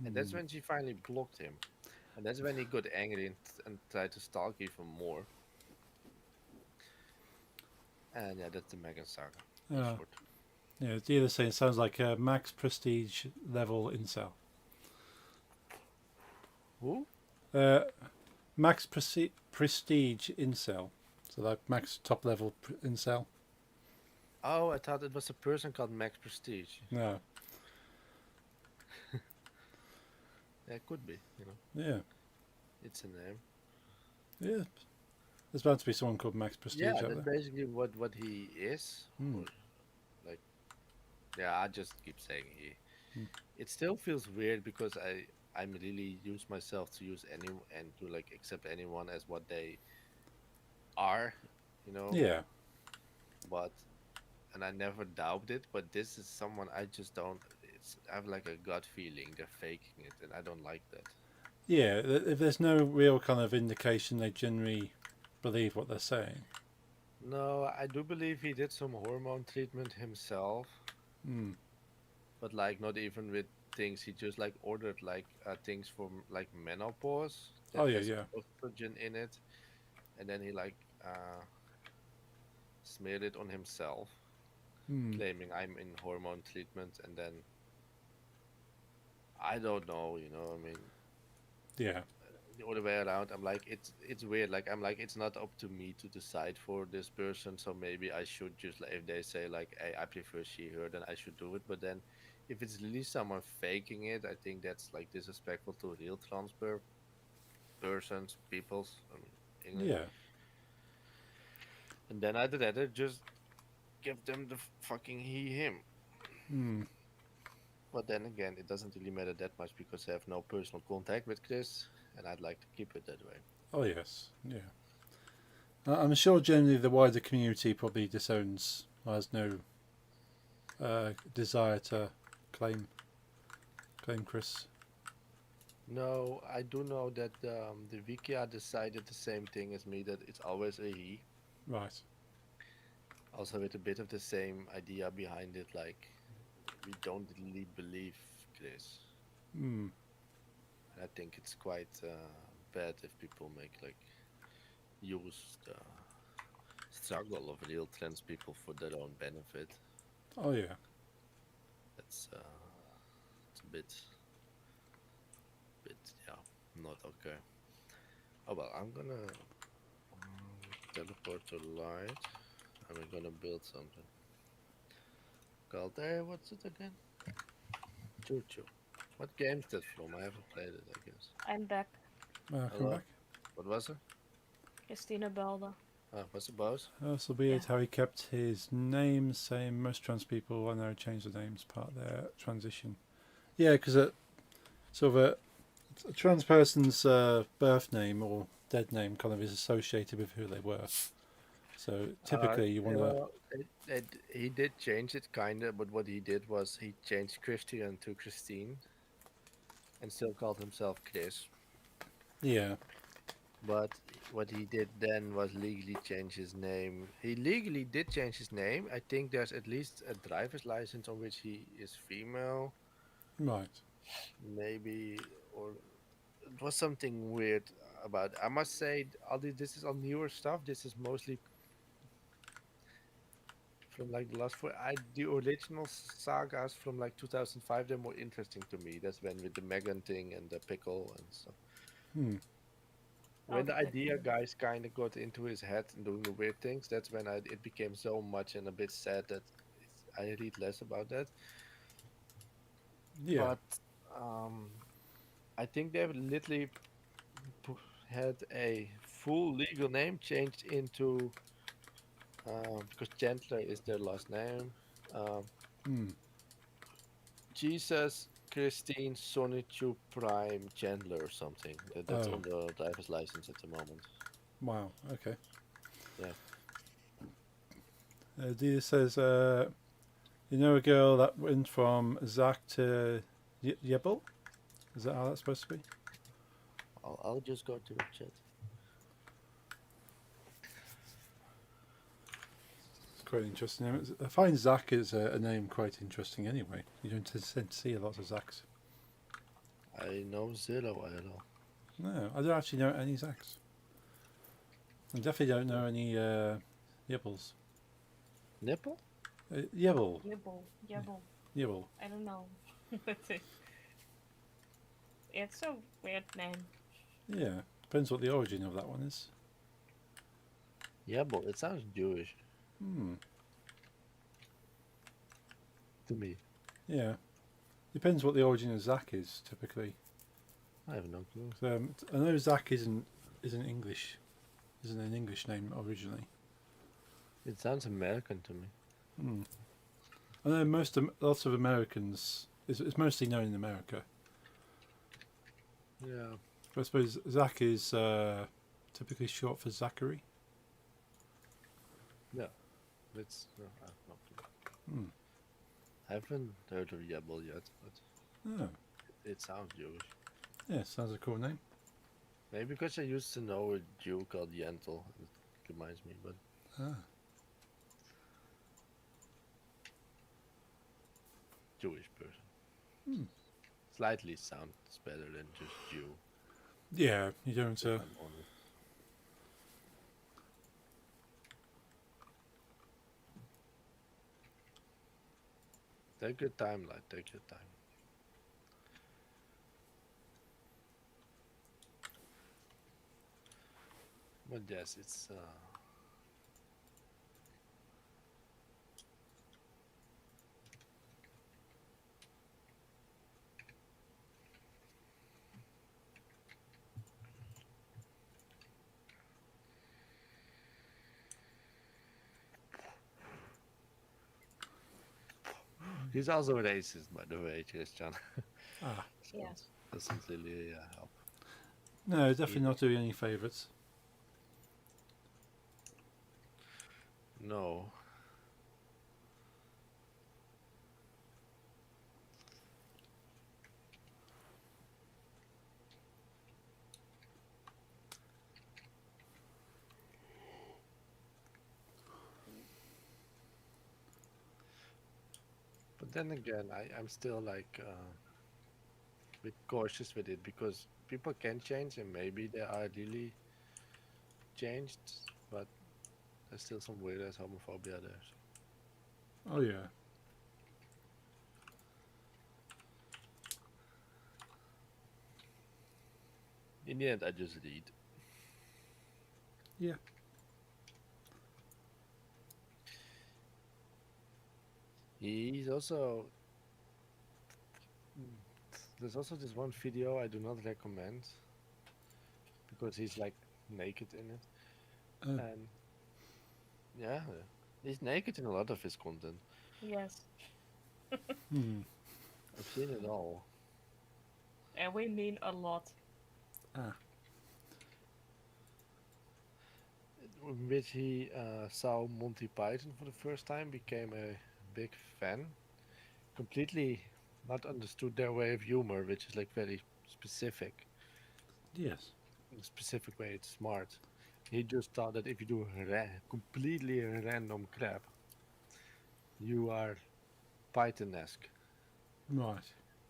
And that's Mm. when she finally blocked him, and that's when he got angry and tried to stalk even more. And yeah, that's the Megan saga. in Uh, short. yeah, the other saying sounds like a max prestige level incel. Who? Max prestige incel. So like max top level incel. Oh, I thought it was a person called Max Prestige. No. Yeah, it could be. Yeah. It's a name. Yeah. There's bound to be someone called Max Prestige Yeah, out that's there. basically what he is. Hmm. Or, like, yeah, I just keep saying he. Hmm. It still feels weird because I'm really use myself to use any and to like accept anyone as what they are, Yeah. But and I never doubted it. But this is someone I just don't. I have like a gut feeling they're faking it, and I don't like that. Yeah. If there's no real kind of indication they generally believe what they're saying. No, I do believe he did some hormone treatment himself, Hmm. but like not even with things. He just like ordered like things for like menopause that Oh yeah, has yeah. estrogen in it, and then he like smeared it on himself, Hmm. claiming I'm in hormone treatment, and then I don't know. I mean, Yeah. the other way around. I'm like, it's weird. Like I'm like, it's not up to me to decide for this person. So maybe I should just like, if they say like, hey, I prefer she her, then I should do it. But then, if it's really someone faking it, I think that's like disrespectful to real transfer persons, peoples. I mean, English. Yeah. And then I'd rather just give them the fucking he him. Hmm. But then again, it doesn't really matter that much because I have no personal contact with Chris, and I'd like to keep it that way. Oh yes. Yeah. I'm sure generally the wider community probably disowns or has no desire to claim Chris. No, I do know that the Wikia decided the same thing as me, that it's always a he. Right. Also with a bit of the same idea behind it, like we don't really believe Chris. Hmm. And I think it's quite bad if people make like use the struggle of real trans people for their own benefit. Oh yeah. That's it's a bit yeah, not okay. Oh well, I'm gonna teleport to light, and we're gonna build something called what's it again? Choo Choo. What game's that from? I haven't played it, I guess. I'm back. Come Hello? back. What was it? Christina belde. What's it about? This will be it. Yeah. How he kept his name same. Most trans people I know change the names part of their transition. Yeah, because sort of a trans person's birth name or dead name kind of is associated with who they were. So typically you want to. well, he did change it kinda, but what he did was he changed Christian to Christine and still called himself Chris. Yeah. But what he did then was legally change his name. He legally did change his name. I think there's at least a driver's license on which he is female, Right. maybe, or it was something weird about. I must say, this is all newer stuff. This is mostly from like the last four. The original sagas from like 2005. They're more interesting to me. That's when with the Megan thing and the pickle and stuff. Hmm. When the the idea pickle. guys kind of got into his head and doing the weird things, that's when it became so much and a bit sad that I read less about that. Yeah. But um, I think they've literally had a full legal name changed into because Chandler is their last name. Um, Hmm. Jesus Christine Sonichu Prime Chandler or something. That's Oh. on the driver's license at the moment. Wow. Okay. Yeah. Dia says, you know, a girl that went from Zach to Yebel. Is that how that's supposed to be? I'll just go to the chat. It's quite interesting. I find Zach is a name quite interesting anyway. You don't tend to see a lot of Zachs. I know zero ILO. No, I don't actually know any Zachs. I definitely don't know any Yebels. Nipple? Yebel. Yibble, yibble. Yebel. I don't know. It's a weird name. Yeah. Depends what the origin of that one is. Yeah, but it sounds Jewish Hmm. to me. Yeah. Depends what the origin of Zach is, typically. I have no clue. I know Zach isn't English. Isn't an English name originally. It sounds American to me. Hmm. I know lots of Americans. It's mostly known in America. Yeah. I suppose Zach is typically short for Zachary. It's no, I have no clue. Hmm. I haven't heard of Yebel yet, but Oh. it sounds Jewish. Yeah, sounds a cool name. Maybe because I used to know a Jew called Yentl. It reminds me, but Ah. Jewish person. Hmm. Slightly sounds better than just Jew. Yeah, you don't. If I'm honest. Take your time, lad. Take your time. But yes, it's he's also racist, by the way, Christian. Ah. So Yes. doesn't really help. No, definitely not doing any favourites. No. But then again, I'm still like a bit cautious with it because people can change and maybe they are really changed, but there's still some weird ass homophobia there. So. Oh yeah. In the end, I just read. Yeah. He's also. There's also this one video I do not recommend because he's like naked in it. Oh. And yeah, he's naked in a lot of his content. Yes. Hmm. I've seen it all. And we mean a lot. Ah. in which he saw Monty Python for the first time, became a big fan. Completely not understood their way of humor, which is like very specific. Yes. In a specific way, it's smart. He just thought that if you do completely random crap, you are Python-esque. Right.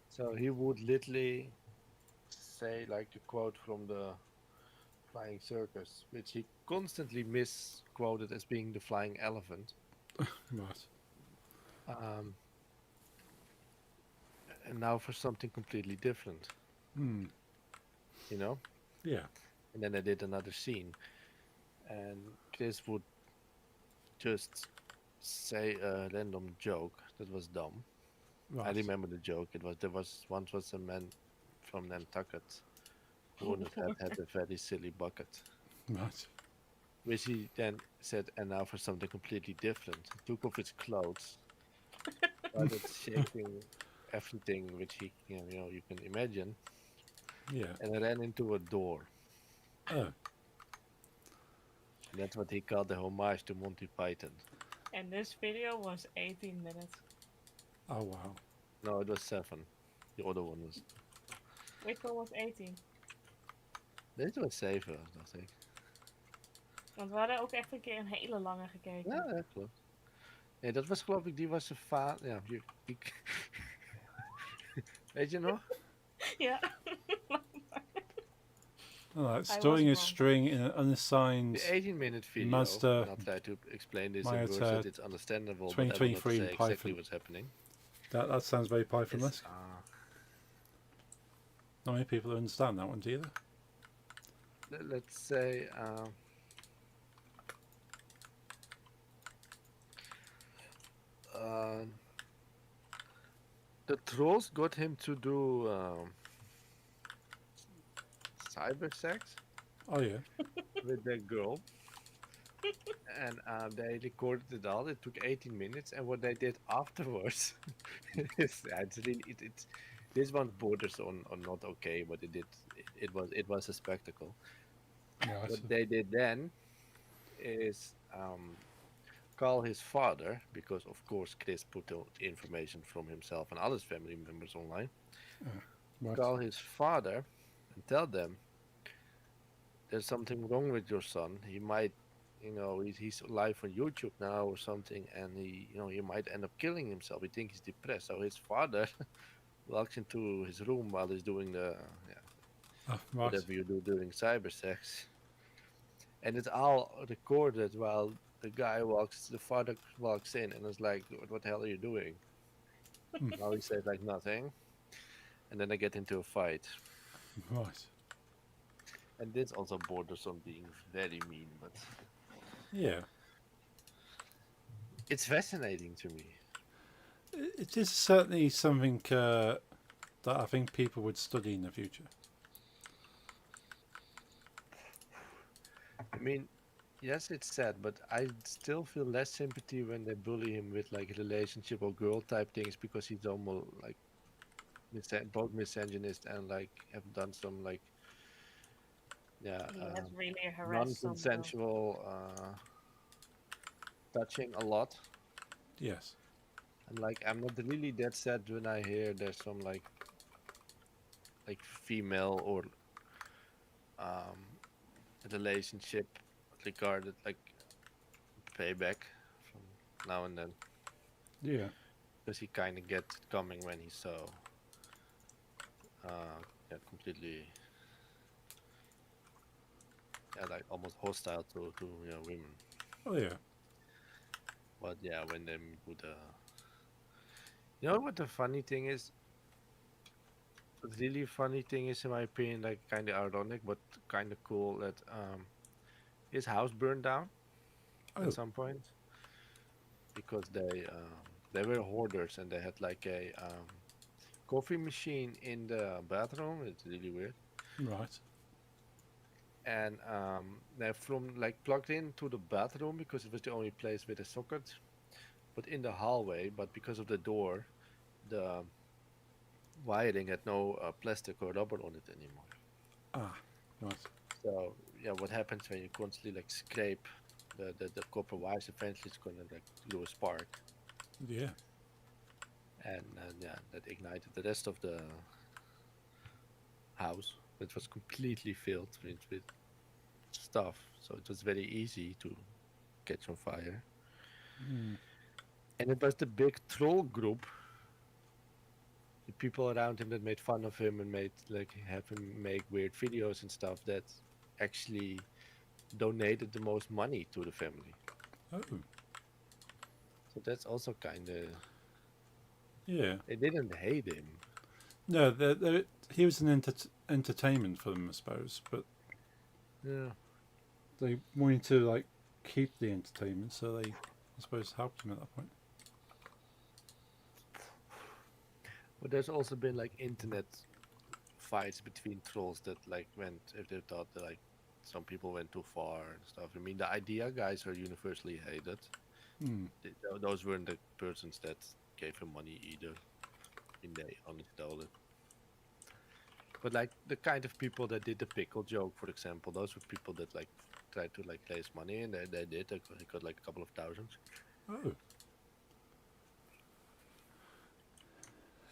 So he would literally say like the quote from the Flying Circus, which he constantly misquoted as being the flying elephant. Right. Um, and now for something completely different, Hmm. you know? Yeah. And then I did another scene, and Chris would just say a random joke that was dumb. I Right. remember the joke. There was once was a man from Nantucket who had a very silly bucket, Right. which he then said, and now for something completely different. He took off his clothes, started shaking everything which he you can imagine, Yeah. and ran into a door. Oh. And that's what he called the homage to Monty Python. And this video was 18 minutes. Oh wow. No, it was 7. The other one was. Which one was 18? Dit was 7, dacht ik. Want we hadden ook echt een keer een hele lange gekeken. Ja, dat klopt. Nee, dat was geloof ik, die was zijn vader. Ja, weet je nog? Ja. Alright. I Storing a was wrong. string in an unassigned The 18-minute video. Mazda I'll try to explain this Maya in words that it's understandable, but I will not 2023 say in exactly Python. what's happening. that sounds very Python-esque. Not many people understand that one either. Let's say the trolls got him to do cyber sex Oh yeah. with that girl. And they recorded it all. It took 18 minutes, and what they did afterwards is it's this one borders on not okay, but it was a spectacle. Right. What they did then is call his father, because of course Chris put the information from himself and other family members online. Right. Call his father and tell them there's something wrong with your son. He might, he's live on YouTube now or something, and he might end up killing himself. He thinks he's depressed. So his father walks into his room while he's doing the Oh, right. whatever you do during cyber sex, and it's all recorded while the father walks in, and is like, what the hell are you doing? Now he says like nothing, and then they get into a fight. Right. And this also borders on being very mean, but Yeah. it's fascinating to me. It is certainly something that I think people would study in the future. I mean, yes, it's sad, but I still feel less sympathy when they bully him with like relationship or girl type things, because he's almost like both misogynist and like have done some like He has really harassed some girls. non-consensual touching a lot. Yes. And like I'm not really that sad when I hear there's some like female or relationship regarded like payback from now and then, Yeah. because he kind of gets it coming when he's so completely like almost hostile to women. Oh yeah. But yeah, when they would you know what the funny thing is? The really funny thing is, in my opinion, like kind of ironic, but kind of cool, that his house burned down Oh. at some point because they were hoarders, and they had like a coffee machine in the bathroom. It's really weird. Right. And they're from like plugged into the bathroom because it was the only place with a socket, but in the hallway. But because of the door, the wiring had no plastic or rubber on it anymore. Ah. Right. So yeah, what happens when you constantly like scrape the copper wires eventually is gonna like do a spark, Yeah. and yeah, that ignited the rest of the house. It was completely filled with stuff, so it was very easy to catch on fire. Mm. And it was the big troll group, the people around him that made fun of him and made like have him make weird videos and stuff, that actually donated the most money to the family. Oh. So that's also kind of, Yeah. they didn't hate him. No, he was an entertainment for them, I suppose, but Yeah. they wanted to like keep the entertainment, so they, I suppose, helped him at that point. But there's also been like internet fights between trolls that like went, if they thought that like some people went too far and stuff. I mean, the idea guys are universally hated. Mm. Those weren't the persons that gave him money either. I mean, they only stole it. But like the kind of people that did the pickle joke, for example, those were people that like tried to like raise money, and they did. They got like a couple of thousands. Oh.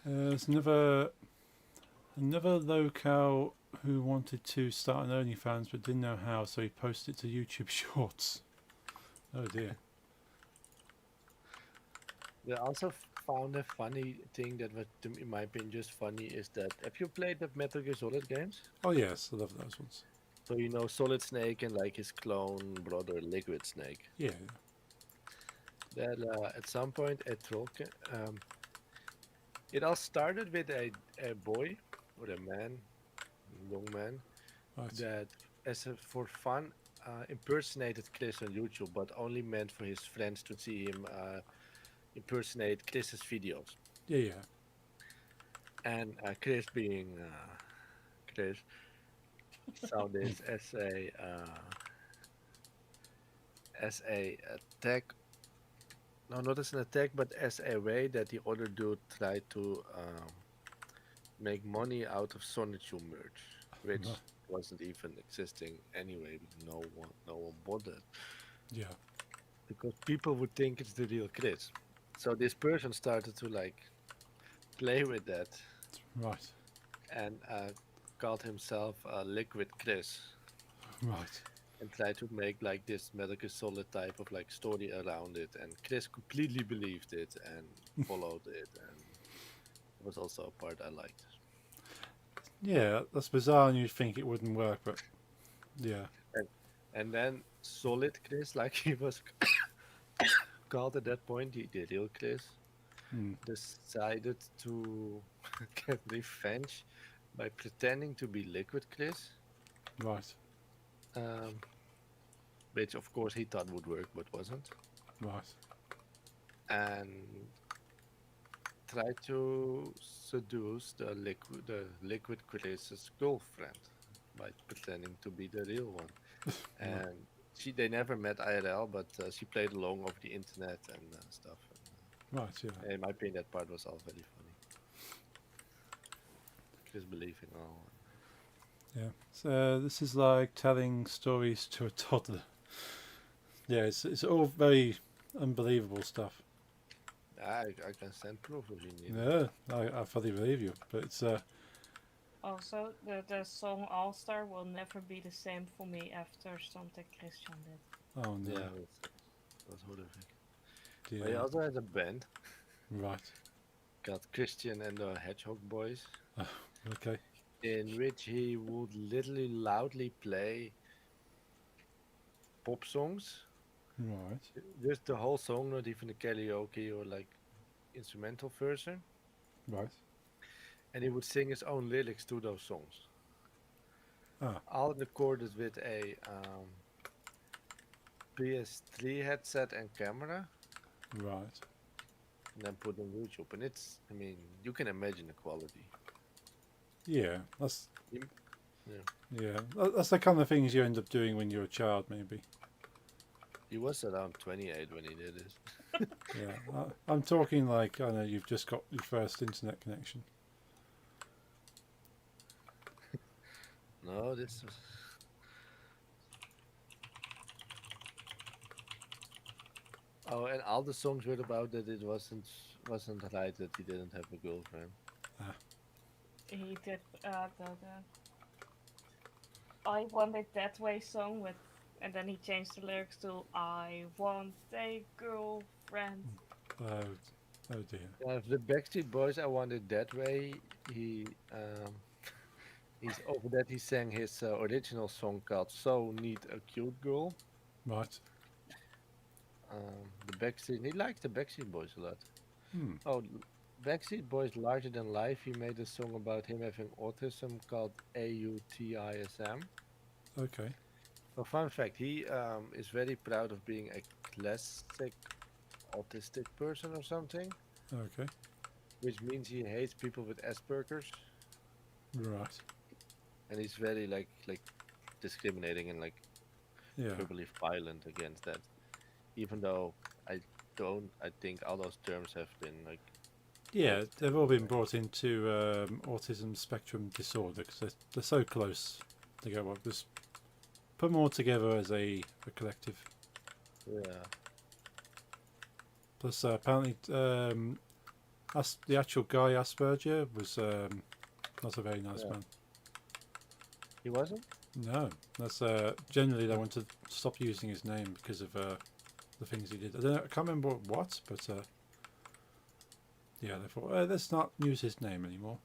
There's another locale who wanted to start an OnlyFans but didn't know how, so he posted it to YouTube Shorts. Oh dear. They also found a funny thing that was, in my opinion, just funny, is that, have you played the Metal Gear Solid games? Oh yes, I love those ones. So you know Solid Snake and like his clone brother Liquid Snake. Yeah. That at some point at Trollk, it all started with a boy or a man, young man, Right. that for fun impersonated Chris on YouTube, but only meant for his friends to see him impersonate Chris's videos. Yeah, yeah. And Chris, being Chris, saw this as a attack. No, not as an attack, but as a way that the other dude tried to make money out of Sonichu merch, which Right. wasn't even existing anyway. No one bought it Yeah. because people would think it's the real Chris. So this person started to like play with that Right. and called himself Liquid Chris, Right. and tried to make like this Metal Gear Solid type of like story around it. And Chris completely believed it and followed it, and it was also a part I liked. Yeah, that's bizarre, and you'd think it wouldn't work, but yeah. And then Solid Chris, like he was called at that point, the real Chris, Mm. decided to get revenge by pretending to be Liquid Chris, Right. which of course he thought would work but wasn't, Right. and tried to seduce the Liquid Chris's girlfriend by pretending to be the real one. And they never met IRL, but she played along over the internet and stuff. Right. Yeah. And in my opinion, that part was all very funny. Chris believing all. Yeah. So this is like telling stories to a toddler. Yeah, it's all very unbelievable stuff. I can send proof if you need it. Yeah, I fully believe you, but it's Also, the song All Star will never be the same for me after something Christian did. oh no. Yeah, that's horrific. Yeah. But he also has a band Right. called Christian and the Hedgehog Boys, Okay. in which he would literally loudly play pop songs. Right. Just the whole song, not even the karaoke or like instrumental version. Right. And he would sing his own lyrics to those songs. Ah. All recorded with a PS3 headset and camera, Right. and then put on YouTube. And it's, I mean, you can imagine the quality. Yeah. That's. You- Yeah. That's the kind of things you end up doing when you're a child, maybe. He was around 28 when he did it. Yeah. I'm talking like I know you've just got your first internet connection. No, this was... Oh, and all the songs were about that it wasn't right that he didn't have a girlfriend. He did the I Want It That Way song with, and then he changed the lyrics to I want a girlfriend. Oh, oh dear. The Backstreet Boys, I Want It That Way. He he's over that he sang his original song called "So Need a Cute Girl." Right. The Backstreet he likes the Backstreet Boys a lot. Hmm. Oh, Backstreet Boys Larger Than Life. He made a song about him having autism called AUTISM. Okay. A fun fact: he is very proud of being a classic autistic person or something, Okay. which means he hates people with Asperger's, Right. and he's very like discriminating and like Yeah. verbally violent against that. Even though I think all those terms have been like Yeah, they've all been brought into autism spectrum disorder because they're so close together. Just put them all together as a collective. yeah. Plus, apparently, the actual guy Asperger was not a very nice Yeah. man. He wasn't. No, that's generally they want to stop using his name because of the things he did. I can't remember what, but yeah, they thought let's not use his name anymore.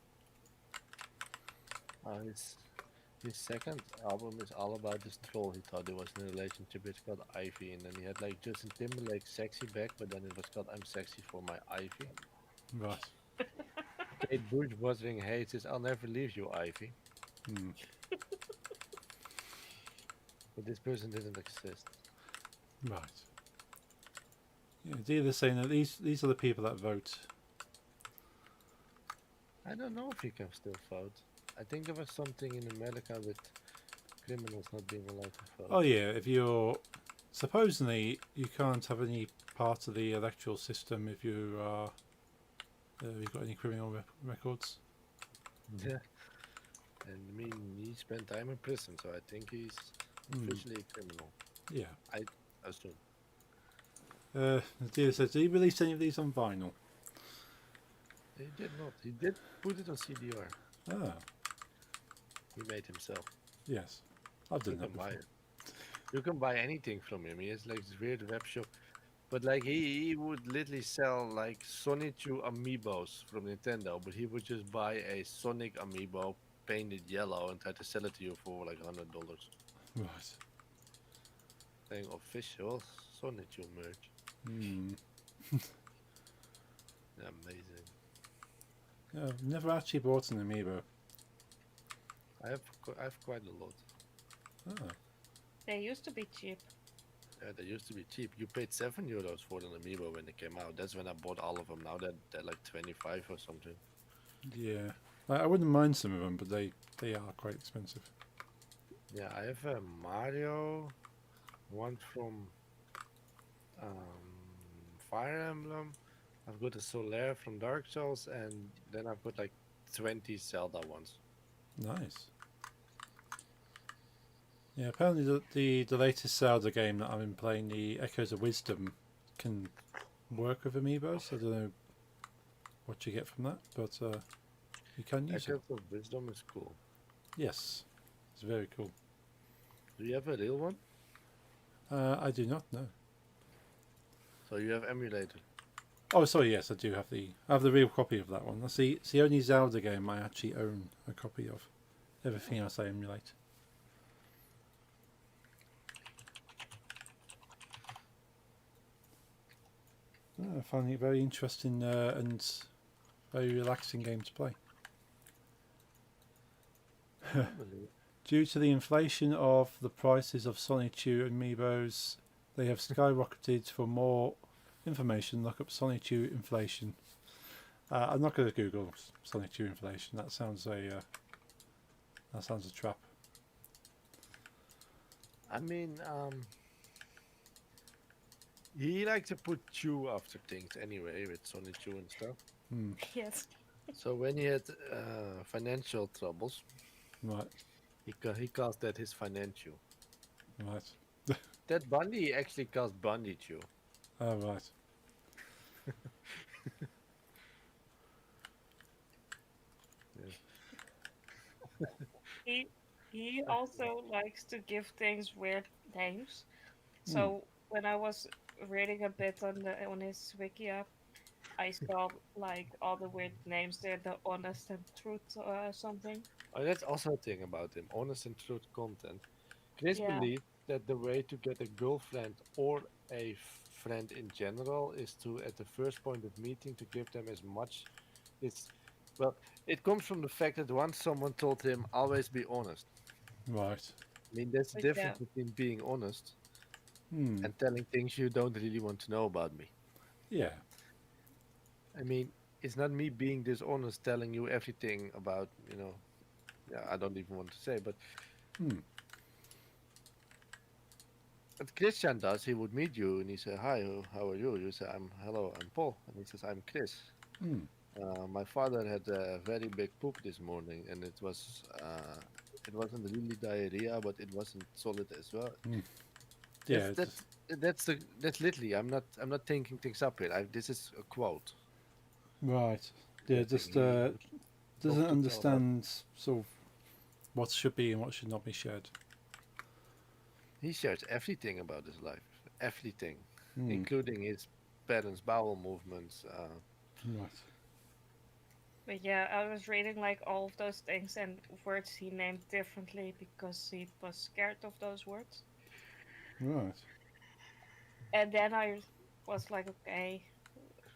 His second album is all about this troll he thought he was in a relationship with called Ivy, and then he had like Justin Timberlake "Sexy Back," but then it was called "I'm Sexy for My Ivy." Right. Kate Bush Wuthering Heights is "I'll Never Leave You, Ivy," Hmm. but this person didn't exist. Right. Yeah, it's either saying that these are the people that vote. I don't know if he can still vote. I think there was something in America with criminals not being allowed to vote. Oh yeah, if you're supposedly you can't have any part of the electoral system if you are you've got any criminal records. Yeah. And I mean, he spent time in prison, so I think he's officially a criminal. Yeah. I assume. The dealer says, "Did he release any of these on vinyl?" He did not. He did put it on CDR. Ah, He made himself. yes, I've You done that can buy before. it. You can buy anything from him. He has like this weird web shop. But like he would literally sell like Sonic 2 amiibos from Nintendo, but he would just buy a Sonic amiibo painted yellow and try to sell it to you for like $100. Right. Saying official Sonic 2 merch. Hmm. Amazing. Yeah, I've never actually bought an amiibo. I have quite a lot. Ah, They used to be cheap. Yeah, they used to be cheap. You paid €7 for an amiibo when they came out. That's when I bought all of them. Now they're like 25 or something. yeah. I wouldn't mind some of them, but they are quite expensive. Yeah, I have a Mario, one from Fire Emblem. I've got a Solaire from Dark Souls, and then I've got like 20 Zelda ones. Nice. Yeah, apparently the latest Zelda game that I've been playing, the Echoes of Wisdom, can work with amiibos. I don't know what you get from that, but you can use it. Echoes of Wisdom is cool. Yes, it's very cool. Do you have a real one? I do not know. So you have emulated. Oh, sorry. Yes, I do have I have the real copy of that one. That's it's the only Zelda game I actually own a copy of. Everything else I emulate. I find it a very interesting and very relaxing game to play. Due to the inflation of the prices of Sonic 2 amiibos, they have skyrocketed. For more information, look up Sonic 2 inflation. I'm not going to Google Sonic 2 inflation. That sounds a trap. I mean, he likes to put chew after things anyway with Sonic 2 and stuff. Hmm. Yes. So when he had financial troubles, Right. he calls that his financial. Right. That Bundy he actually calls Bundy Chew. Oh, right. He he also likes to give things weird names. Hmm. So when I was reading a bit on his wiki app, I saw like all the weird names there, the honest and truth something. Oh, that's also a thing about him. Honest and truth content. Chris Yeah, believes that the way to get a girlfriend or a friend in general is to, at the first point of meeting, to give them as much. It's well, it comes from the fact that once someone told him, "Always be honest." Right. I mean, there's a but yeah, difference between being honest Hmm. and telling things you don't really want to know about me. Yeah. I mean, it's not me being dishonest, telling you everything about, yeah, I don't even want to say, but Hmm. what Christian does, he would meet you and he say, "Hi, how are you?" You say, Hello, I'm Paul," and he says, "I'm Chris. Hmm. My father had a very big poop this morning, and it wasn't really diarrhea, but it wasn't solid as well." Hmm. That's Yeah. that's that's literally. I'm not thinking things up here. This is a quote. Right. The Yeah. thing Just he would love doesn't to tell about. understand sort of what should be and what should not be shared. He shares everything about his life, everything, Hmm. including his parents' bowel movements. Right. but yeah, I was reading like all of those things and words he named differently because he was scared of those words. Right. And then I was like, okay,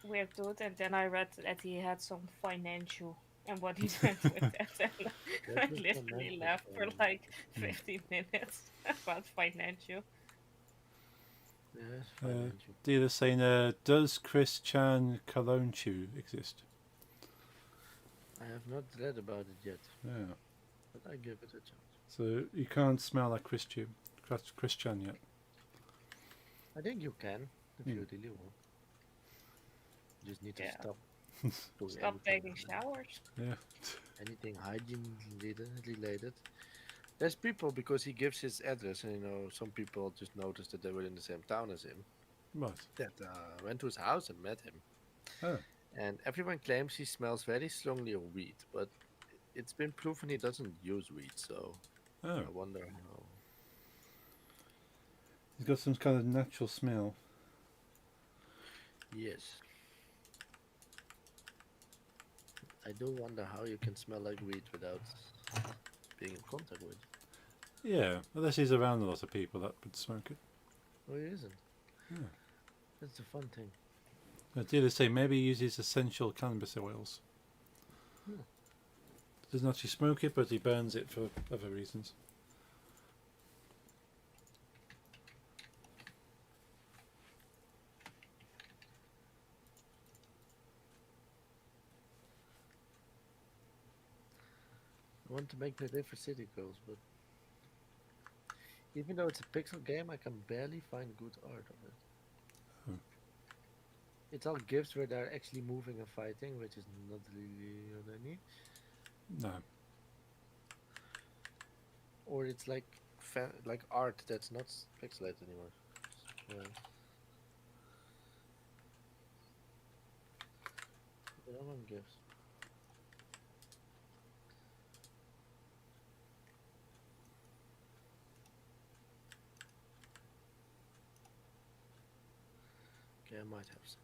weird dude. And then I read that he had some financial and what he meant with that. And That I was the literally mental laughed for thing. like Hmm. 15 minutes about financial. Yes, Uh, financial. Dealer saying, does Chris Chan Cologne Chew exist? I have not read about it yet, Yeah. but I give it a chance. So you can't smell like Chris Chew, Chris Chan yet. I think you can if Hmm. you really want. You just need to Yeah. stop doing Stop taking showers. Yeah. anything hygiene related. There's people because he gives his address, and some people just noticed that they were in the same town as him. Right. That went to his house and met him, Oh. and everyone claims he smells very strongly of weed, but it's been proven he doesn't use weed. So Oh. I wonder how. He's got some kind of natural smell. Yes, I do wonder how you can smell like weed without being in contact with. Yeah. Unless he's around a lot of people that would smoke it. Oh, he isn't. Yeah. That's the fun thing. Dealers say maybe he uses essential cannabis oils. Hmm. Doesn't actually smoke it, but he burns it for other reasons. I want to make the River City goes, but even though it's a pixel game, I can barely find good art of it. Hmm. It's all GIFs where they're actually moving and fighting, which is not really what I need. No. Or it's like like art that's not pixelated anymore. Yeah. They're all on GIFs. Okay, I might have some.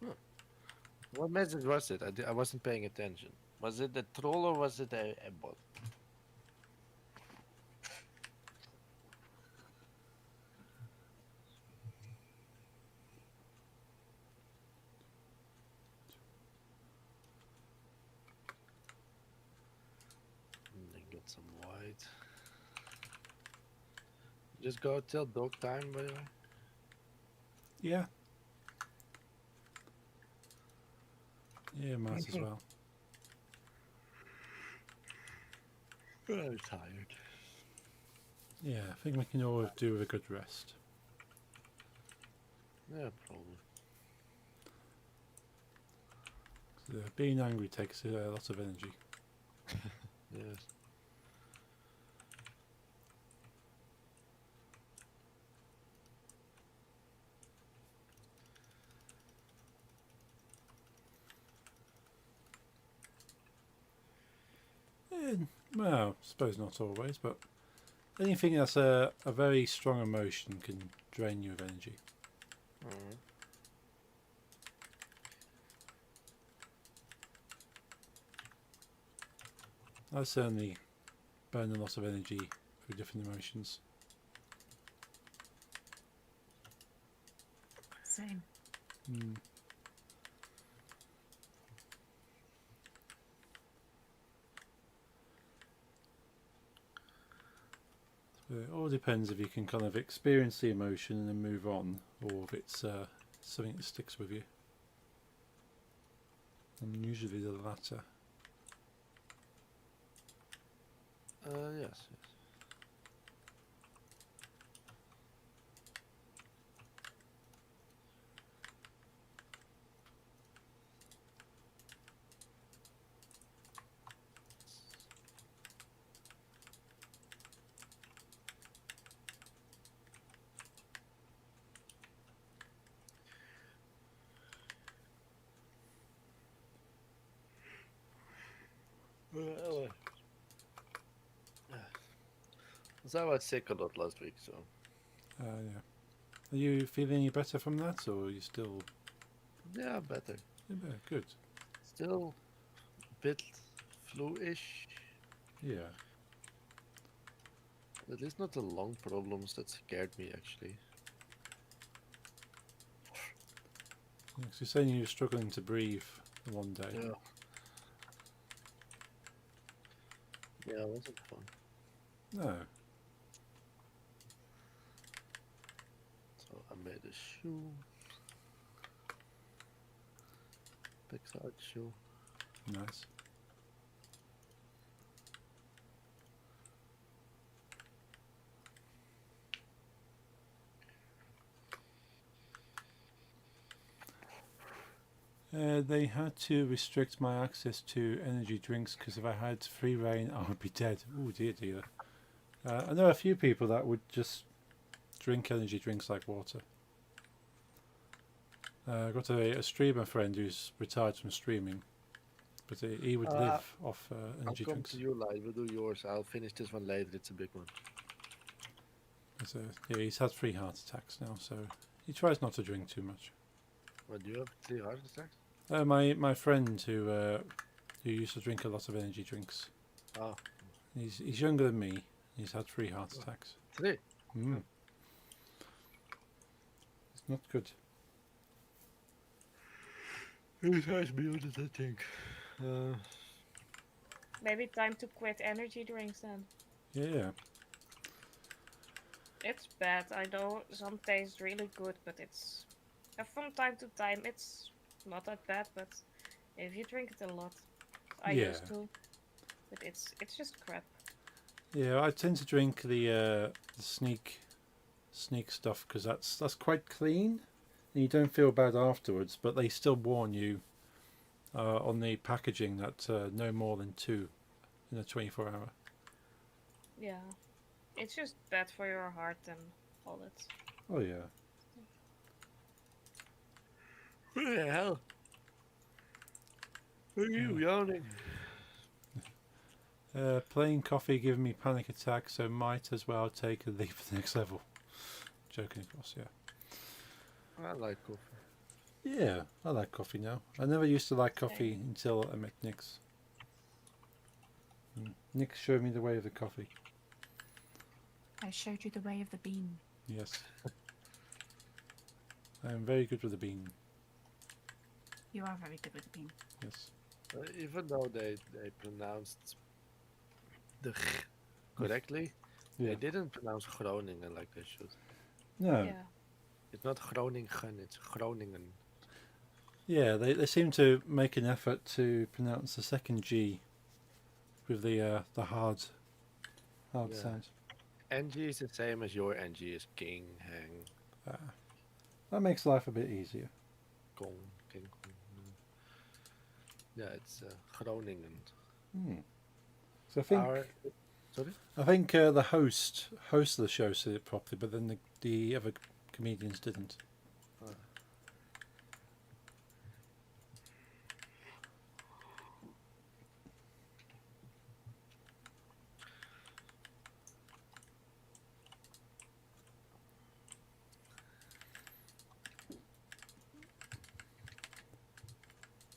Huh. What message was it? I wasn't paying attention. Was it a troll or was it a bot? Then get some white. Just go till dog time, by the way. Yeah. Yeah, might as well. I'm tired. Yeah, I think we can all do with a good rest. Yeah, probably. Being angry takes a lot of energy. Yes. Well, I suppose not always, but anything that's a very strong emotion can drain you of energy. Mm. I certainly burn a lot of energy through different emotions. Same. Mm. So it all depends if you can kind of experience the emotion and then move on, or if it's something that sticks with you. And usually the latter. Yes. Well, so I was sick a lot last week, so Yeah. Are you feeling any better from that, or are you still? yeah, better. Yeah, good. Still a bit flu-ish. Yeah. At least not the lung problems that scared me actually. Yeah, 'cause you're saying you were struggling to breathe one day. Yeah. Yeah, it wasn't fun. No. So I made a shoe. Pixar shoe. Nice. They had to restrict my access to energy drinks because if I had free reign, I would be dead. Oh dear, dear. I know a few people that would just drink energy drinks like water. I got a streamer friend who's retired from streaming, but he would live off I'll energy come drinks. to you live. We'll do yours. I'll finish this one later. It's a big one. So, yeah, he's had 3 heart attacks now, so he tries not to drink too much. What do you have? 3 heart attacks? My friend who used to drink a lot of energy drinks. Oh, He's younger than me. He's had 3 heart attacks. 3. Mm. It's not good. It has me on it, I think. Maybe time to quit energy drinks then. Yeah. It's bad. I know some taste really good, but it's from time to time it's not that bad. But if you drink it a lot, I used Yeah. to, but it's just crap. Yeah, I tend to drink the sneak stuff because that's quite clean, and you don't feel bad afterwards. But they still warn you on the packaging that no more than 2 in a 24-hour. Yeah, it's just bad for your heart and all that. Oh yeah. What the hell? Are you yawning? Plain coffee giving me panic attacks, so might as well take a leap to the next level. Joking, of course, yeah. I like coffee. Yeah, I like coffee now. I never used to like coffee until I met Nix. Nix showed me the way of the coffee. I showed you the way of the bean. Yes. I am very good with the bean. You are very good with the bean. Yes. Even though they pronounced the ch correctly, Yeah. they didn't pronounce Groningen like they should. No. Yeah, It's not Groningen, it's Groningen. Yeah, they seem to make an effort to pronounce the second G with the hard Yeah. sound. NG is the same as your NG is King, Hang, That makes life a bit easier. Kong, King, Kong. Yeah, it's Groningen. Hmm. So Sorry? I think the host of the show said it properly, but then the other comedians didn't.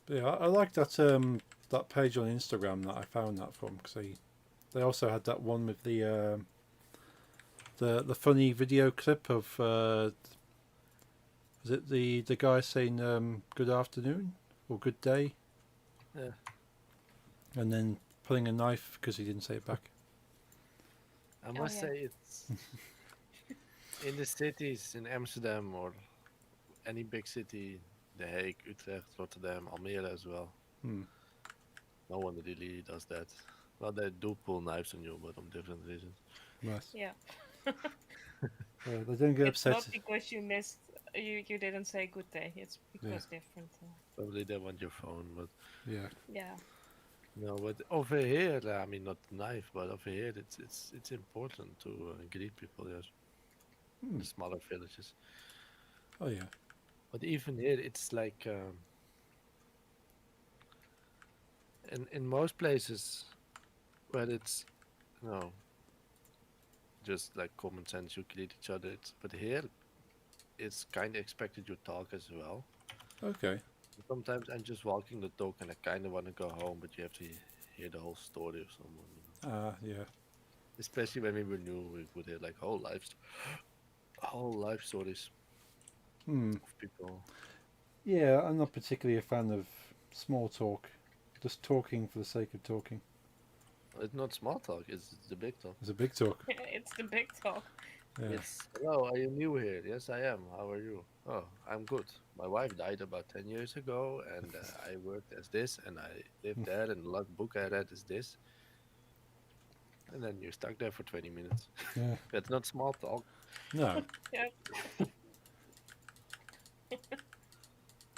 But yeah, I like that page on Instagram that I found that from, because they also had that one with the funny video clip of was it the guy saying good afternoon or good day, Yeah. and then pulling a knife because he didn't say it back. I must yeah. say it's in the cities in Amsterdam or any big city, The Hague, Utrecht, Rotterdam, Almere as well. Hmm. No one really does that. Well, they do pull knives on you, but on different reasons. Right. Yeah. They don't get It's upset. not because you missed. You didn't say good day. It's because different. Probably they want your phone, but Yeah. Yeah. no. But over here, I mean, not knife, but over here, it's important to greet people. Yes, Hmm. the smaller villages. Oh yeah. But even here, it's like in most places where it's just like common sense, you greet each other. But here, it's kind of expected you talk as well. Okay. Sometimes I'm just walking the dog and I kind of want to go home, but you have to hear the whole story of someone. Yeah. Especially when we were new, we would hear like whole life stories Hmm. of people. Yeah, I'm not particularly a fan of small talk. Just talking for the sake of talking. It's not small talk; it's the big talk. It's a big talk. It's the big talk. Yeah. It's hello, are you new here? Yes, I am. How are you? Oh, I'm good. My wife died about 10 years ago, and I worked as this, and I lived there, and the last book I read is this. And then you're stuck there for 20 minutes. Yeah. That's not small talk. No. Yeah.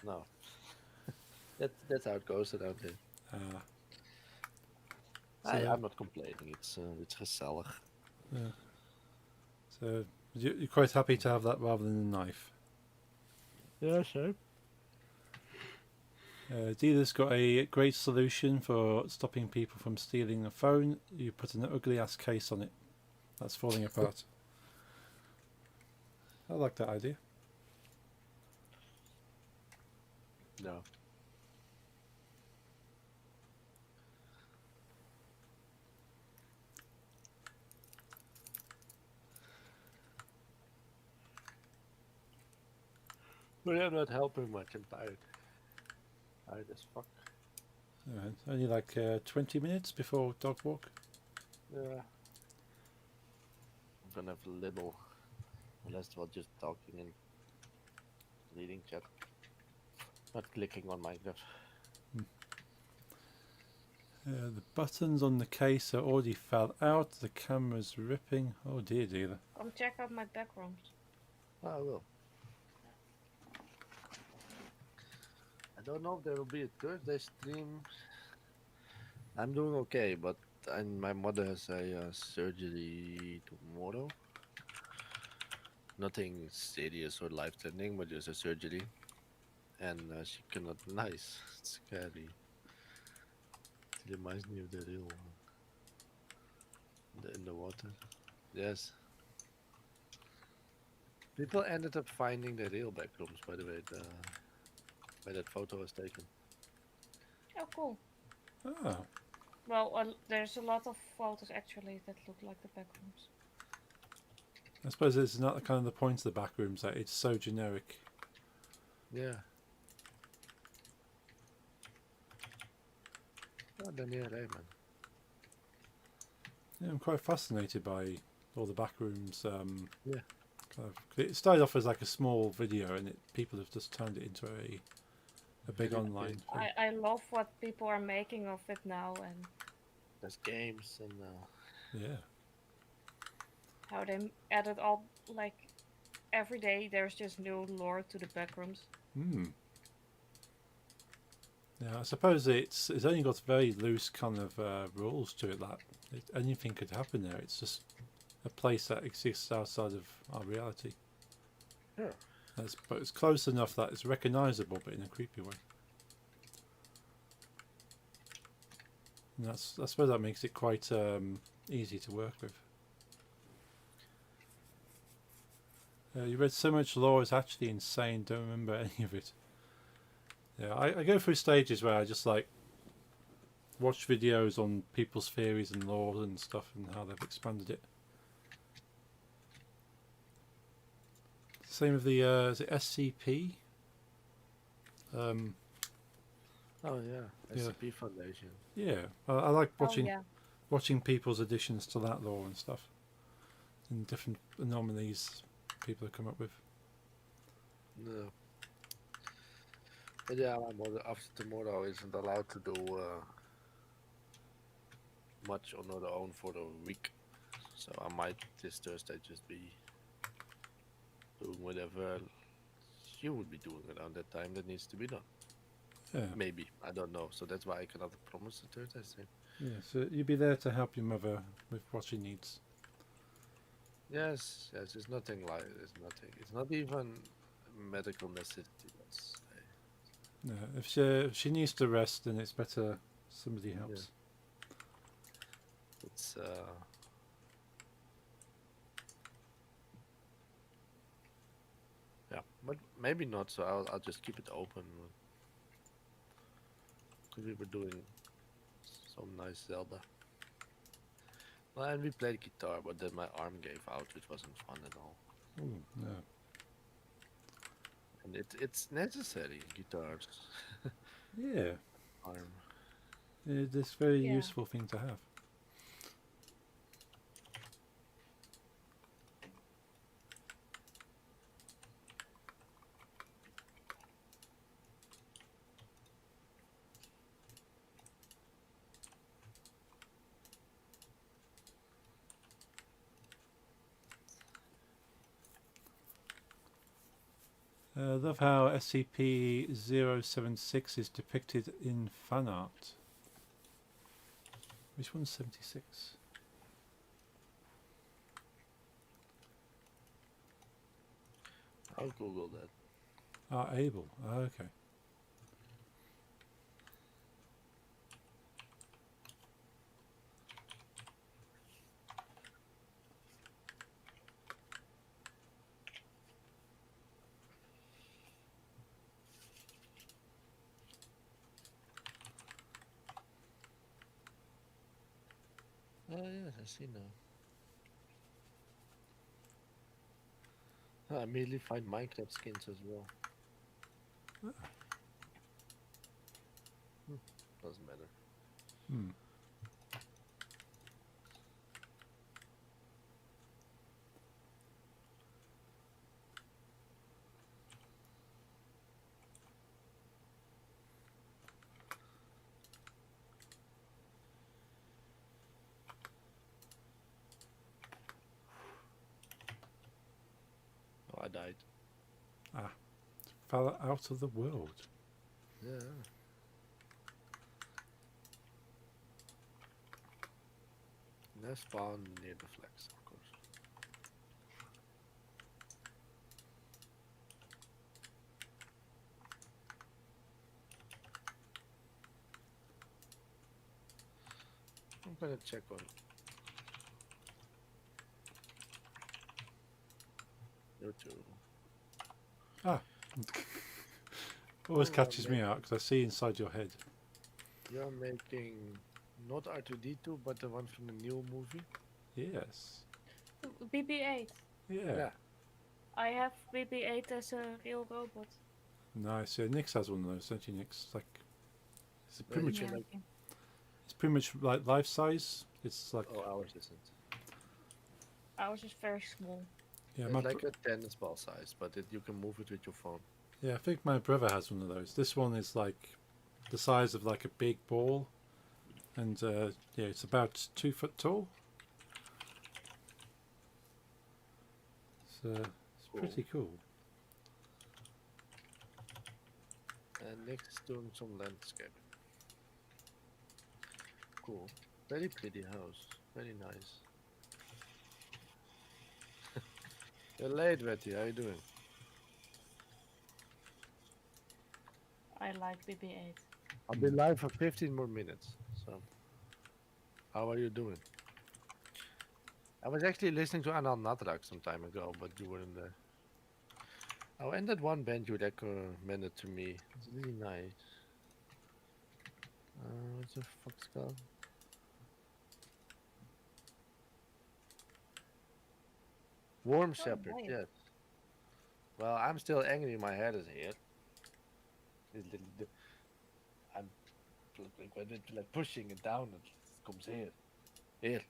No. That's how it goes around here. So, I'm not complaining. It's gezellig. yeah. So you're quite happy to have that rather than a knife. Yeah, sure. Dealer's got a great solution for stopping people from stealing a phone. You put an ugly ass case on it that's falling apart. I like that idea. No. But I'm not helping much. I'm tired. Tired as fuck. Only like 20 minutes before dog walk. Yeah. I'm gonna have a little less while just talking and reading chat. Not clicking on Minecraft. The buttons on the case are already fell out. The camera's ripping. Oh dear, dealer. Come check out my back rooms. Oh, I will. I don't know if there will be a Thursday stream. I'm doing okay, but my mother has a surgery tomorrow. Nothing serious or life-threatening, but just a surgery. And she cannot nice. It's scary. It reminds me of the real one. In the water. Yes. People ended up finding the real backrooms, by the way, where that photo was taken. Oh, cool. Oh, Well, there's a lot of photos actually that look like the back rooms. I suppose it's not kind of the point of the back rooms that it's so generic. Yeah. Oh, Daniel Raymond. Yeah, I'm quite fascinated by all the back rooms. Yeah. Kind of, it started off as like a small video, and people have just turned it into a big Really online big. thing. I love what people are making of it now and There's games and Yeah. how they added all, like, every day there's just new lore to the back rooms. Hmm. Yeah, I suppose it's only got very loose kind of rules to it. That anything could happen there. It's just a place that exists outside of our reality. Yeah. But it's close enough that it's recognisable, but in a creepy way. And I suppose that makes it quite easy to work with. You read so much lore, it's actually insane. Don't remember any of it. Yeah, I go through stages where I just like watch videos on people's theories and lore and stuff and how they've expanded it. Same with the is it SCP? Oh yeah, Yeah. SCP Foundation. Yeah, I like Oh watching yeah. watching people's additions to that lore and stuff, and different anomalies people have come up with. No. But yeah, my mother after tomorrow isn't allowed to do much on her own for the week, so I might this Thursday just be doing whatever she would be doing around that time that needs to be done. Yeah, Maybe, I don't know. So that's why I cannot promise the Thursday. yeah. So you'll be there to help your mother with what she needs. Yes, it's nothing like it's nothing. It's not even medical necessity. Let's say. Yeah, if she needs to rest, then it's better somebody helps. It's yeah, but maybe not. So I'll just keep it open. Because we were doing some nice Zelda. Well, and we played guitar, but then my arm gave out, which wasn't fun at all. Ooh, no. And it's necessary, guitars. Yeah, Arm. it's a very Yeah. useful thing to have. I love how SCP-076 is depicted in fan art. Which one's 76? I'll Google that. Ah, Abel. Ah, okay. Oh yes, I see now. I immediately find Minecraft skins as well. Doesn't matter. Hmm. Oh, I died. Fell out of the world. Yeah. Let's spawn near the flags, of course. I'm gonna check on YouTube. Always Oh, catches me man. out because I see inside your head. You're making not R2D2, but the one from the new movie. Yes. BB-8. Yeah. I have BB-8 as a real robot. Nice. Yeah, Nix has one of those, don't you, Nix? Like, it's pretty Yeah, much, you Yeah, like- yeah. it's pretty much like life size. It's like, Oh, ours isn't. Ours is very small. yeah, It's my like a tennis ball size, but you can move it with your phone. yeah. I think my brother has one of those. This one is like the size of like a big ball, and yeah, it's about 2 foot tall. It's Cool. pretty cool. And Nick's doing some landscape. Cool. Very pretty house. Very nice. You're late, Betty. How you doing? I like BB-8. I'll be live for 15 more minutes. So, how are you doing? I was actually listening to Anal Natrak some time ago, but you weren't there. Oh, and that one band you recommended to me. It's really nice. What's the fuck's it called? Warm Oh, Shepherd, nice. yes. Well, I'm still angry my head is here. I'm like pushing it down and it comes here. Here.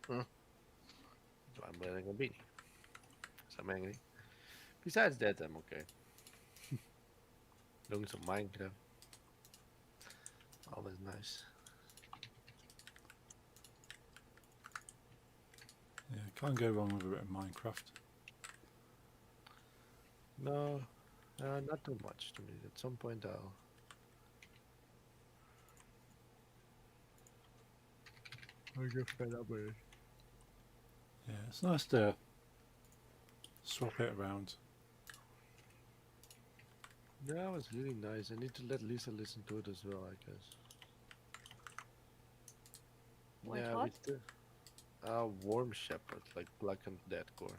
Huh? So I'm wearing a beanie. So I'm angry. Besides that, I'm okay. Doing some Minecraft. Always nice. Yeah, can't go wrong with a bit of Minecraft. No, not too much to me. At some point I'll get fed up with it. Yeah, it's nice to swap it around. Yeah, it was really nice. I need to let Lisa listen to it as well, I guess. Wait, yeah, what? Warm Shepherd, like Blackened Deadcore.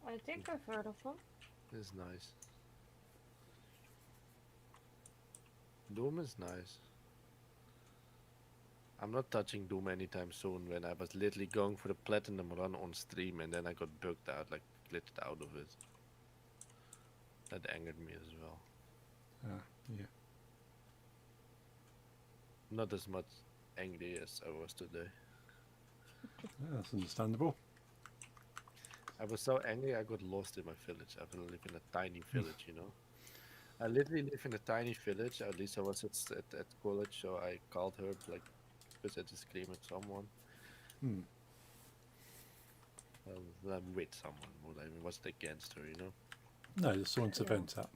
I think I've heard of them. It's nice. Doom is nice. I'm not touching Doom anytime soon when I was literally going for the platinum run on stream and then I got bugged out, like glitched out of it. That angered me as well. Yeah. Not as much angry as I was today. Yeah, that's understandable. I was so angry I got lost in my village. I live in a tiny village, you know. I literally live in a tiny village. At least I was at college, so I called her like because I had to scream at someone. Hmm. Well, I'm with someone more like it wasn't against her, you know. No, there's someone to Yeah. vent at.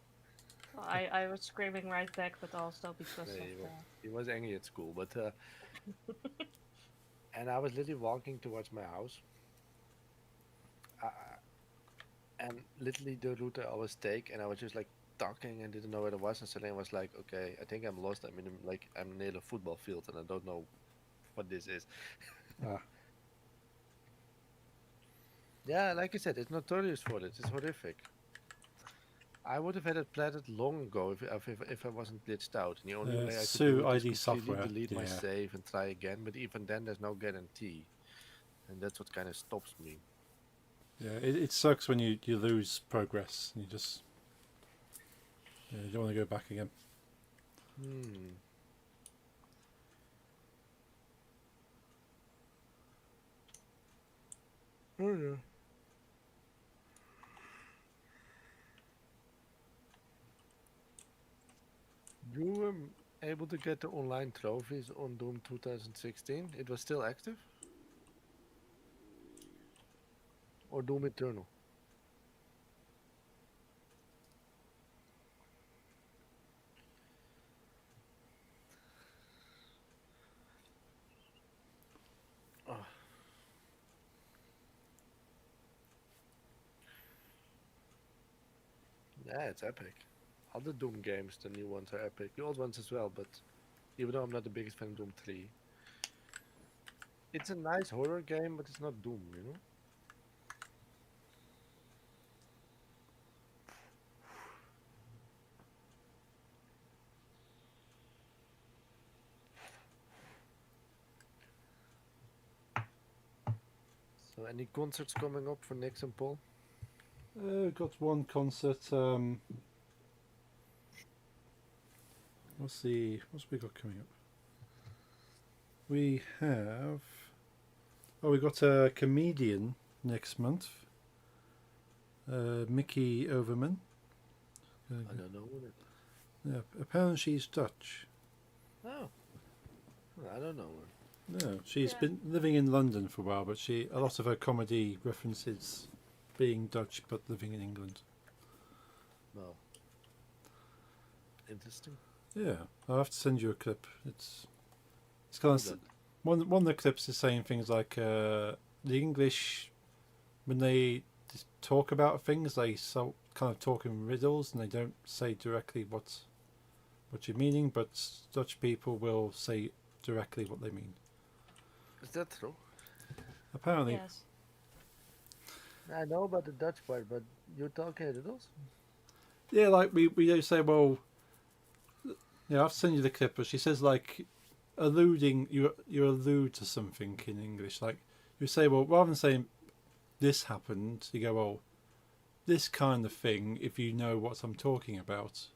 I was screaming right back, but also because Yeah, of he was angry at school, but and I was literally walking towards my house. And literally the route I always take, and I was just like talking and didn't know where it was, and suddenly I was like, okay, I think I'm lost. I'm near a football field, and I don't know what this is. Ah, Yeah, like I said, it's notorious for it. It's horrific. I would have had it platted long ago if I wasn't glitched out. And the only way I could Sue do it is ID completely software. delete my Yeah. save and try again. But even then, there's no guarantee, and that's what kind of stops me. Yeah, it sucks when you lose progress. You just you don't want to go back again. Oh yeah. You were able to get the online trophies on Doom 2016. It was still active? Or Doom Eternal? Oh. Yeah, it's epic. All the Doom games, the new ones are epic. The old ones as well, but even though I'm not the biggest fan of Doom 3. It's a nice horror game, but it's not Doom, you know? So any concerts coming up for Nix and Paul? Got one concert. What's we got coming up? We have. Oh, we got a comedian next month. Mickey Overman. I don't know what it is. Yeah, apparently she's Dutch. Oh. I don't know her. No, she's Yeah. been living in London for a while, but a lot of her comedy references being Dutch but living in England. No. Interesting. Yeah, I'll have to send you a clip. It's kind of Good. one of the clips is saying things like the English when they just talk about things, they so kind of talk in riddles and they don't say directly what you're meaning, but Dutch people will say directly what they mean. Is that true? Apparently, Yes. I know about the Dutch part, but you talk in riddles? yeah, like we don't say, well, yeah, I've sent you the clip, but she says like alluding you allude to something in English, like you say, well, rather than saying this happened, you go, well, this kind of thing, if you know what I'm talking about.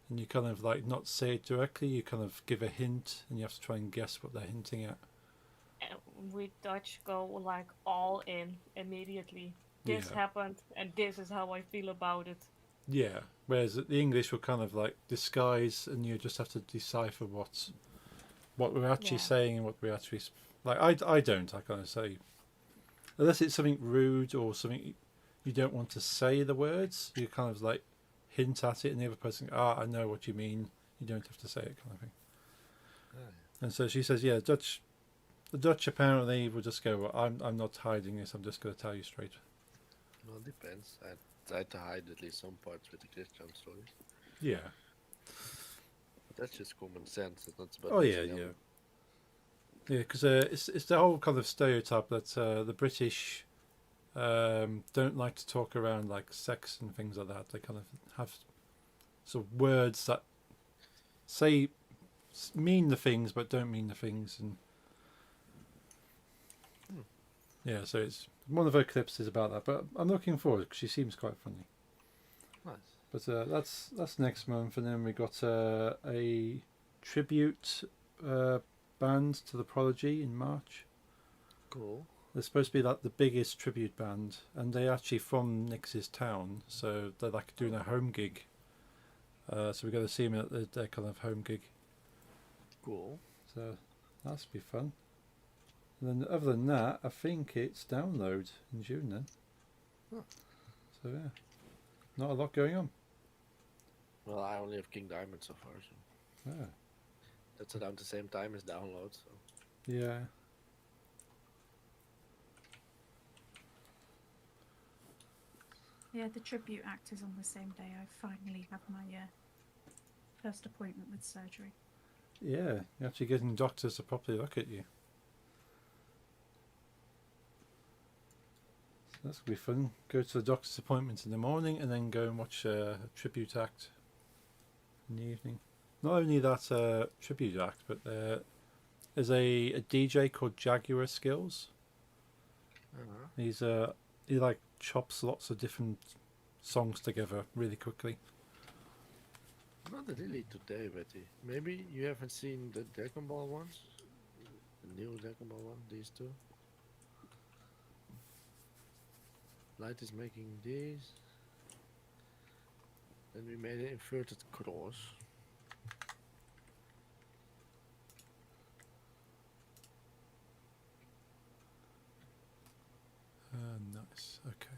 And you kind of like not say it directly, you kind of give a hint and you have to try and guess what they're hinting at. We Dutch go like all in immediately. This Yeah. happened, and this is how I feel about it. Yeah. Whereas the English will kind of like disguise and you just have to decipher what we're actually Yeah. saying and what we're actually like. I don't. I kind of say unless it's something rude or something you don't want to say the words, you kind of like hint at it and the other person, I know what you mean. You don't have to say it, kind of thing. And so she says, yeah, the Dutch apparently will just go, well, I'm not hiding this. I'm just going to tell you straight. Well, it depends. I try to hide at least some parts with the Christian stories. Yeah. But that's just common sense. It's not about Oh yeah, mixing yeah. up. Yeah, because it's the whole kind of stereotype that the British don't like to talk around like sex and things like that. They kind of have sort of words that say mean the things but don't mean the things, and yeah. So it's one of her clips is about that. But I'm looking forward because she seems quite funny. Nice. But that's next month, and then we got a tribute band to the Prodigy in March. Cool. They're supposed to be like the biggest tribute band, and they're actually from Nix's town, so they're like doing a home gig. So we're going to see them at their kind of home gig. Cool. So that's be fun. And then other than that, I think it's Download in June then. Huh. So yeah, not a lot going on. Well, I only have King Diamond so far, so Yeah. that's around the same time as download. So Yeah. Yeah, the tribute act is on the same day. I finally have my first appointment with surgery. Yeah, you're actually getting doctors to properly look at you. So that's going to be fun. Go to the doctor's appointment in the morning and then go and watch a tribute act in the evening. Not only that tribute act, but there's a DJ called Jaguar Skills. He like chops lots of different songs together really quickly. not really today, Betty. Maybe you haven't seen the Dragon Ball ones. The new Dragon Ball one. These two. Light is making these. Then we made an inverted cross. Nice. Okay.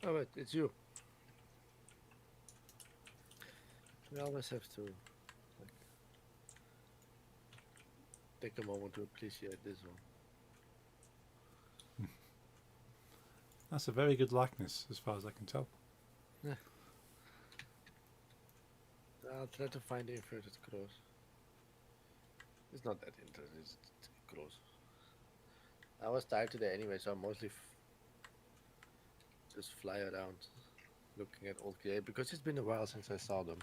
Oh wait, it's you. We always have to like, take a moment to appreciate this one. That's a very good likeness, as far as I can tell. I'll try to find the inverted cross. It's not that interesting, it's cross. I was tired today anyway, so I mostly just fly around looking at old create because it's been a while since I saw them.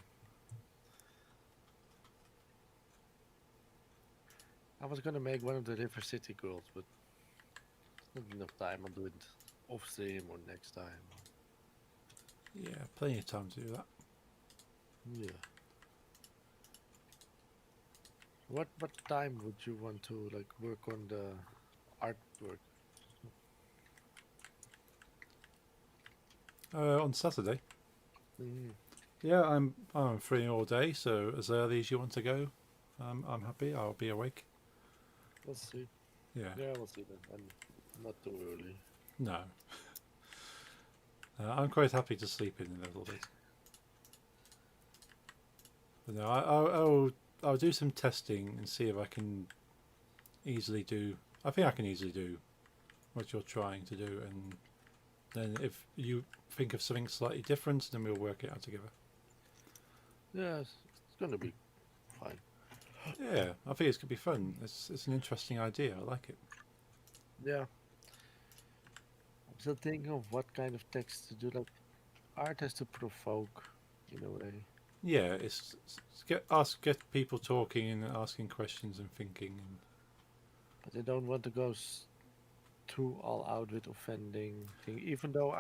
I was gonna make one of the River City girls, but not enough time. I'll do it off stream or next time. Yeah, plenty of time to do that. Yeah. What time would you want to like work on the artwork? On Saturday. Mm, Yeah, I'm free all day, so as early as you want to go, I'm happy. I'll be awake. we'll see. Yeah. Yeah, we'll see then. I'm not too early. No. I'm quite happy to sleep in a little bit. But no, I'll do some testing and see if I can easily do. I think I can easily do what you're trying to do, and then if you think of something slightly different, then we'll work it out together. Yeah, it's gonna be fine. Yeah, I think it's gonna be fun. It's an interesting idea. I like it. Yeah. I'm still thinking of what kind of text to do. Like, art has to provoke, in a way. Yeah, it's get people talking and asking questions and thinking. And But I don't want to go too all out with offending thing. Even though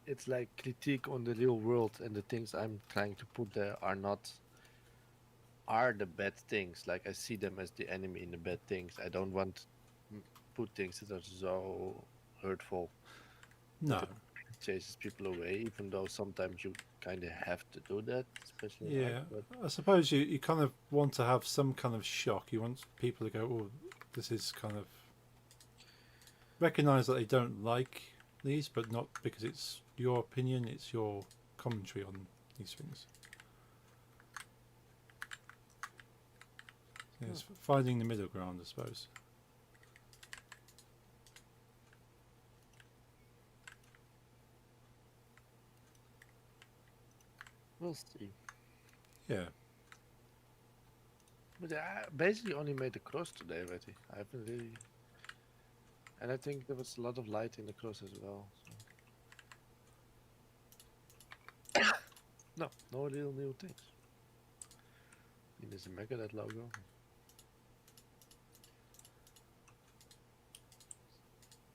it's like critique on the real world, and the things I'm trying to put there are the bad things. Like I see them as the enemy in the bad things. I don't want to put things that are so hurtful. no, It chases people away, even though sometimes you kind of have to do that, especially in yeah. art, but I suppose you kind of want to have some kind of shock. You want people to go, "Oh, this is kind of." Recognize that they don't like these, but not because it's your opinion, it's your commentary on these things. Yeah, it's finding the middle ground, I suppose. we'll see. Yeah. But I basically only made the cross today already. I haven't really, and I think there was a lot of light in the cross as well. So. No real new things. I mean, there's a Megadeth logo.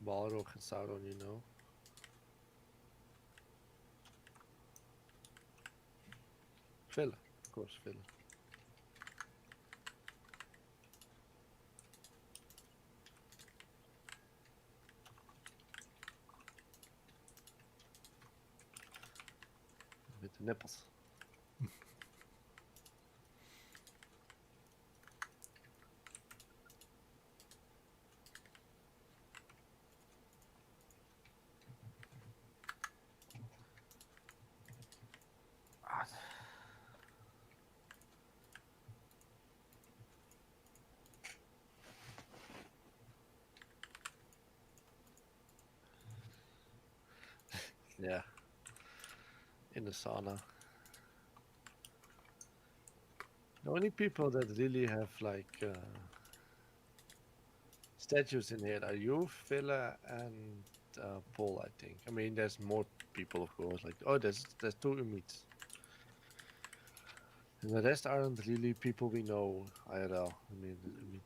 Balrog and Sauron, you know. Villa, of course, Villa. With the nipples. Yeah. In the sauna. The only people that really have like statues in here are you, Villa, and Paul, I think. I mean, there's more people, of course. Like, oh, there's two Umids. And the rest aren't really people we know IRL. I mean,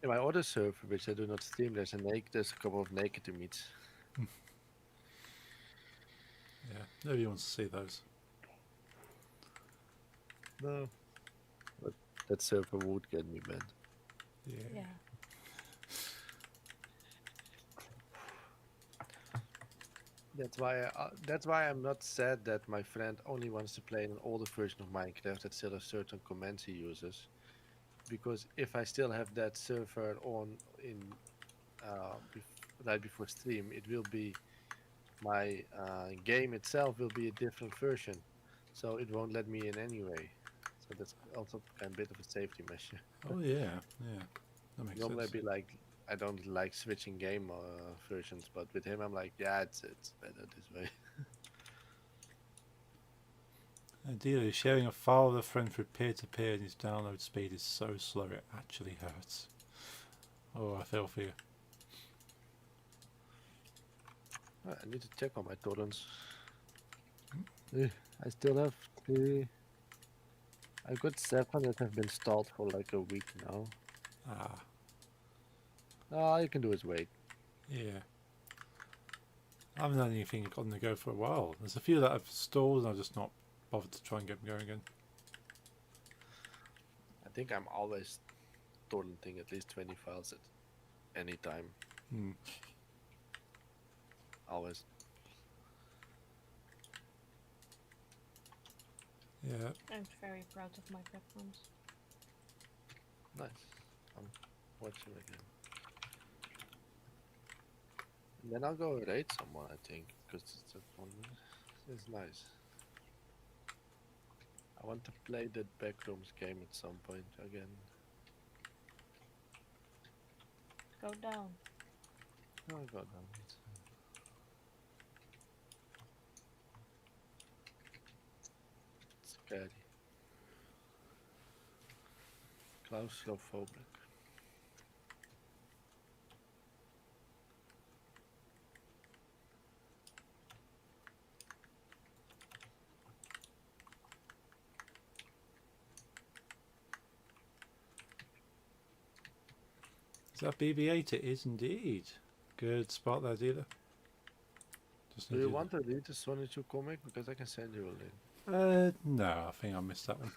in my other server, which I do not stream, there's a couple of naked Umids. Yeah. Nobody wants to see those. No. But that server would get me banned. Yeah. Yeah. That's why I'm not sad that my friend only wants to play an older version of Minecraft that still has certain commands he uses. Because if I still have that server on in right before stream, it will be my game itself will be a different version, so it won't let me in anyway. So that's also kind of bit of a safety measure. Oh yeah. Yeah. That makes Normally sense. I'd be like, I don't like switching game versions, but with him I'm like, yeah, it's better this way. Ideally, sharing a file with a friend through peer-to-peer and his download speed is so slow it actually hurts. Oh, I feel for you. I need to check on my torrents. I still have three. I've got 7 that have been stalled for like a week now. Ah, All you can do is wait. yeah. I haven't had anything on the go for a while. There's a few that I've stalled and I've just not bothered to try and get them going again. I think I'm always torrenting at least 20 files at any time. Hmm. Always. Yeah. I'm very proud of my platforms. Nice. I'm watching again. Then I'll go raid someone, I think, because that one is nice. I want to play that Backrooms game at some point again. Go down. Oh, I got them. It's scary. Claustrophobic. Is that BB-8? It is indeed. Good spot there, dealer. Just Do you needed- want to read the Sonic 2 comic? Because I can send you a link. No, I think I missed that one.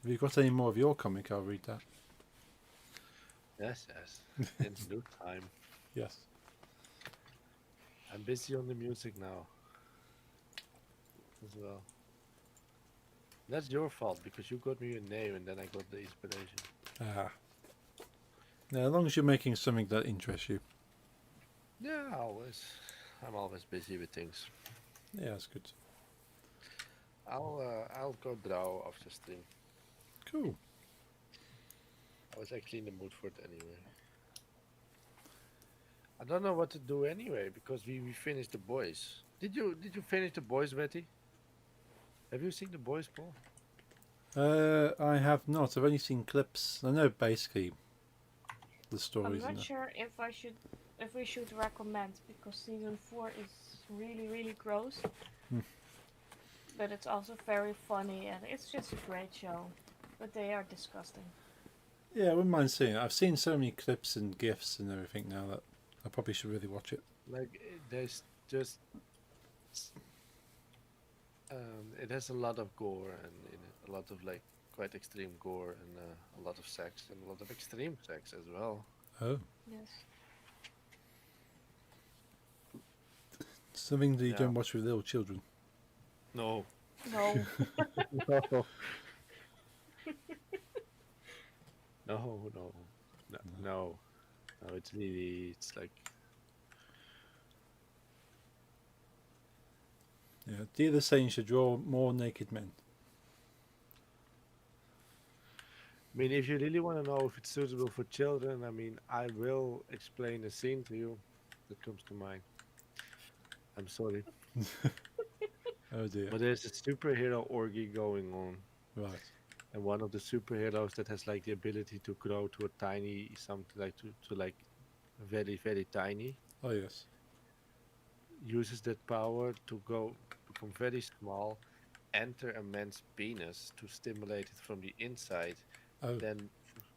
Have you got any more of your comic? I'll read that. Yes, yes. In due time. Yes. I'm busy on the music now. As well. That's your fault because you got me a name and then I got the inspiration. Ah. Now, as long as you're making something that interests you. Yeah, always. I'm always busy with things. Yeah, that's good. I'll go draw after stream. Cool. I was actually in the mood for it anyway. I don't know what to do anyway because we finished the boys. Did you finish the boys, Betty? Have you seen the boys, Paul? I have not. I've only seen clips. I know basically the I'm stories. not sure if we should recommend, because season 4 is really gross. Hmm. But it's also very funny and it's just a great show. But they are disgusting. Yeah, I wouldn't mind seeing it. I've seen so many clips and gifs and everything now that I probably should really watch it. Like there's just it has a lot of gore and in it, a lot of like quite extreme gore and a lot of sex and a lot of extreme sex as well. Oh, Yes. something that you Yeah. don't watch with little children. No. No. No. No. It's really it's like Yeah, dealer saying you should draw more naked men. I mean, if you really want to know if it's suitable for children, I mean, I will explain a scene to you that comes to mind. I'm sorry, Oh dear. but there's a superhero orgy going on, Right. and one of the superheroes that has like the ability to grow to a tiny something like to like very tiny Oh yes. uses that power to become very small, enter a man's penis to stimulate it from the inside. Oh. Then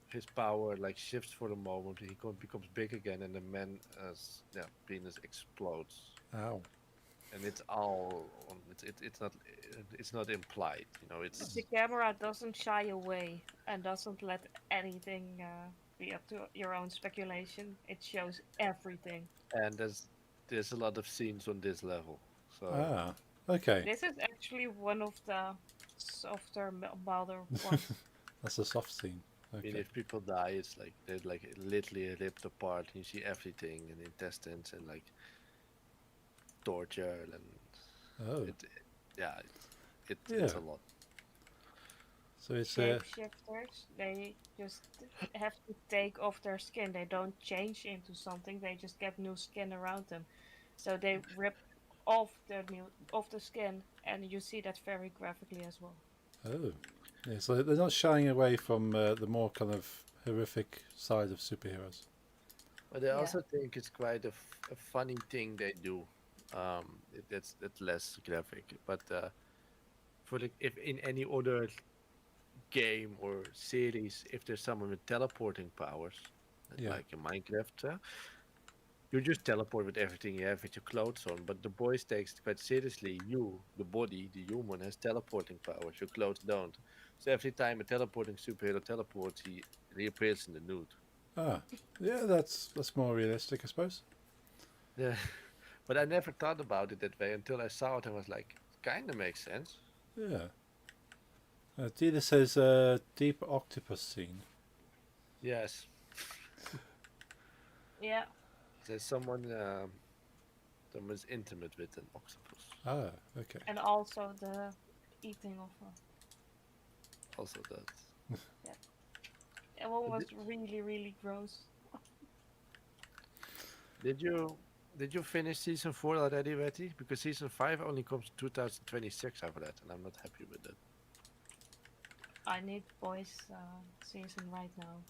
his power like shifts for a moment. He becomes big again, and the man's penis explodes. Ow. And it's all it's not implied. You know, it's The camera doesn't shy away and doesn't let anything be up to your own speculation. It shows everything. and there's a lot of scenes on this level. So Ah. Okay. This is actually one of the softer, milder ones. That's a soft scene. I mean, Okay. if people die, it's like they're like literally ripped apart. You see everything and intestines and like torture and Oh. it's Yeah. a lot. So it's Shapeshifters, they just have to take off their skin. They don't change into something. They just get new skin around them. So they rip off the skin, and you see that very graphically as well. oh. Yeah, so they're not shying away from the more kind of horrific side of superheroes. But I Yeah. also think it's quite a funny thing they do. That's less graphic, but for if in any other game or series, if there's someone with teleporting powers, Yeah. like in Minecraft, you just teleport with everything you have with your clothes on. But the boys takes it quite seriously. You, the body, the human, has teleporting powers. Your clothes don't. So every time a teleporting superhero teleports, he reappears in the nude. Ah. Yeah, that's more realistic, I suppose. Yeah, but I never thought about it that way until I saw it and was like, kind of makes sense. Yeah. Dealer says deep octopus scene. Yes. Yeah, There's someone's intimate with an octopus. Ah, okay. And also the eating of Also that. it was really, really gross. Did you finish season 4 already, Betty? Because season 5 only comes 2026 after that, and I'm not happy with that. I need boys season right now.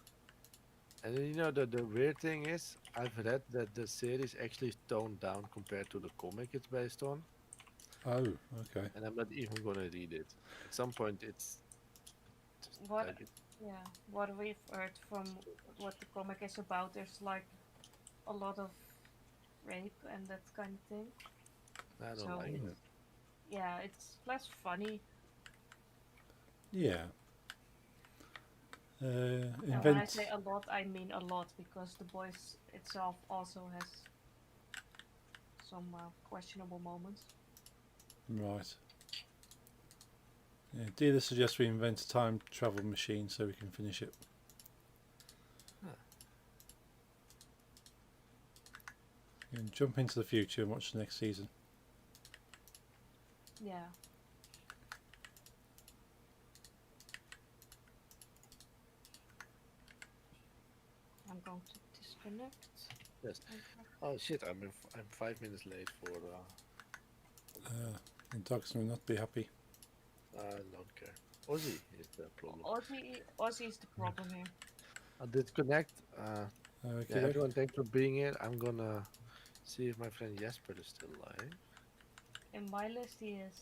And then, you know, the weird thing is, I've read that the series actually toned down compared to the comic it's based on, Oh, okay. and I'm not even gonna read it. At some point, it's just What like Yeah, what we've heard from what the comic is about, there's like a lot of rape and that kind of thing. I don't So like it's, that. yeah, it's less funny. Yeah. And when I Invent. say a lot, I mean a lot because the voice itself also has some questionable moments. Right. Yeah, Dealer suggests we invent a time travel machine so we can finish it. And jump into the future and watch the next season. Yeah. I'm going to disconnect. Yes. Oh shit! I'm 5 minutes late for. The dogs will not be happy. I don't care. Ozzy is the problem. Ozzy is the problem here. I'll disconnect. Okay. Yeah, everyone, thanks for being here. I'm gonna see if my friend Jesper is still alive. In my list, he is.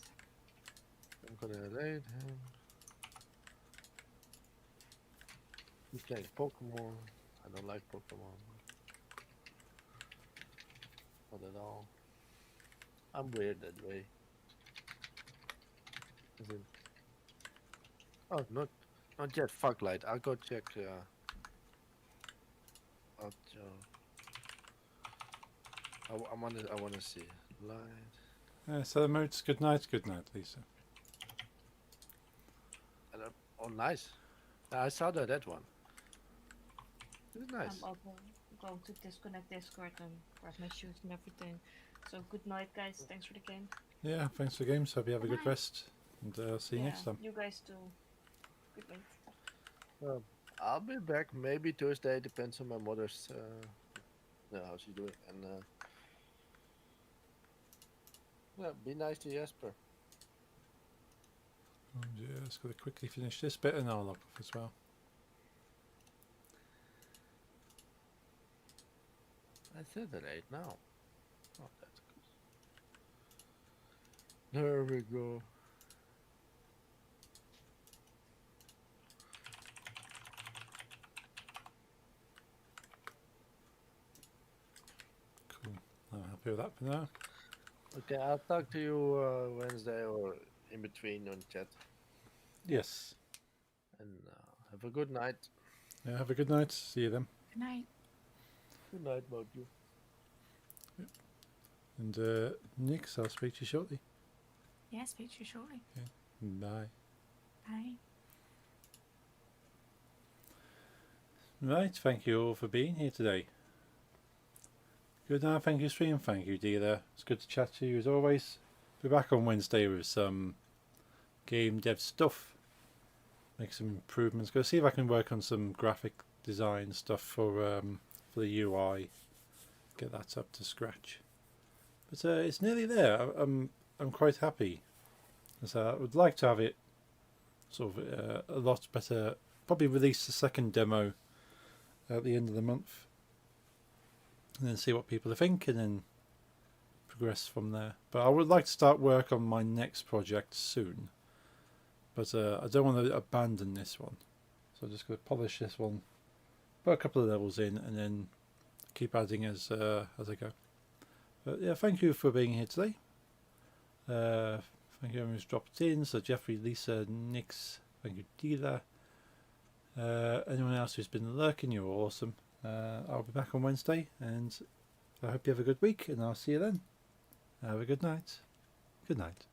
I'm gonna raid him. He's playing Pokemon. I don't like Pokemon. Not at all. I'm weird that way. Is it? Oh, not yet. Fuck light. I'll go check. I'll, I wanna see light. So the mode's good night, Lisa. Oh, nice. I saw that one. It's nice. I'm also going to disconnect Discord and grab my shoes and everything. So good night, guys. Thanks for the game. Yeah, thanks for the games. Hope you have a good Night. rest. And I'll see you next time. You guys too. Good night. I'll be back maybe Thursday. Depends on my mother's. How she's doing. And yeah, be nice to Jesper. And, yeah, just got to quickly finish this bit and I'll log off as well. I said that 8 now. Oh, that's good. There we go. Cool. I'm happy with that for now. Okay, I'll talk to you Wednesday or in between on chat. Yes. And have a good night. Yeah, have a good night. See you then. Good night. Good night, both you. And Nix, I'll speak to you shortly. Yeah, speak to you shortly. Bye. Bye. Right, thank you all for being here today. Good night, thank you stream, thank you Dealer. It's good to chat to you as always. Be back on Wednesday with some game dev stuff. Make some improvements. Go see if I can work on some graphic design stuff for the UI. Get that up to scratch. But it's nearly there. I'm quite happy. So I would like to have it sort of a lot better. Probably release the second demo at the end of the month, and then see what people think, and then progress from there. But I would like to start work on my next project soon. But I don't want to abandon this one, so I'm just going to polish this one, put a couple of levels in, and then keep adding as I go. But yeah, thank you for being here today. Thank you everyone who's dropped in. So Jeffrey, Lisa, Nix, thank you Dealer. Anyone else who's been lurking, you're awesome. I'll be back on Wednesday, and I hope you have a good week, and I'll see you then. Have a good night. Good night.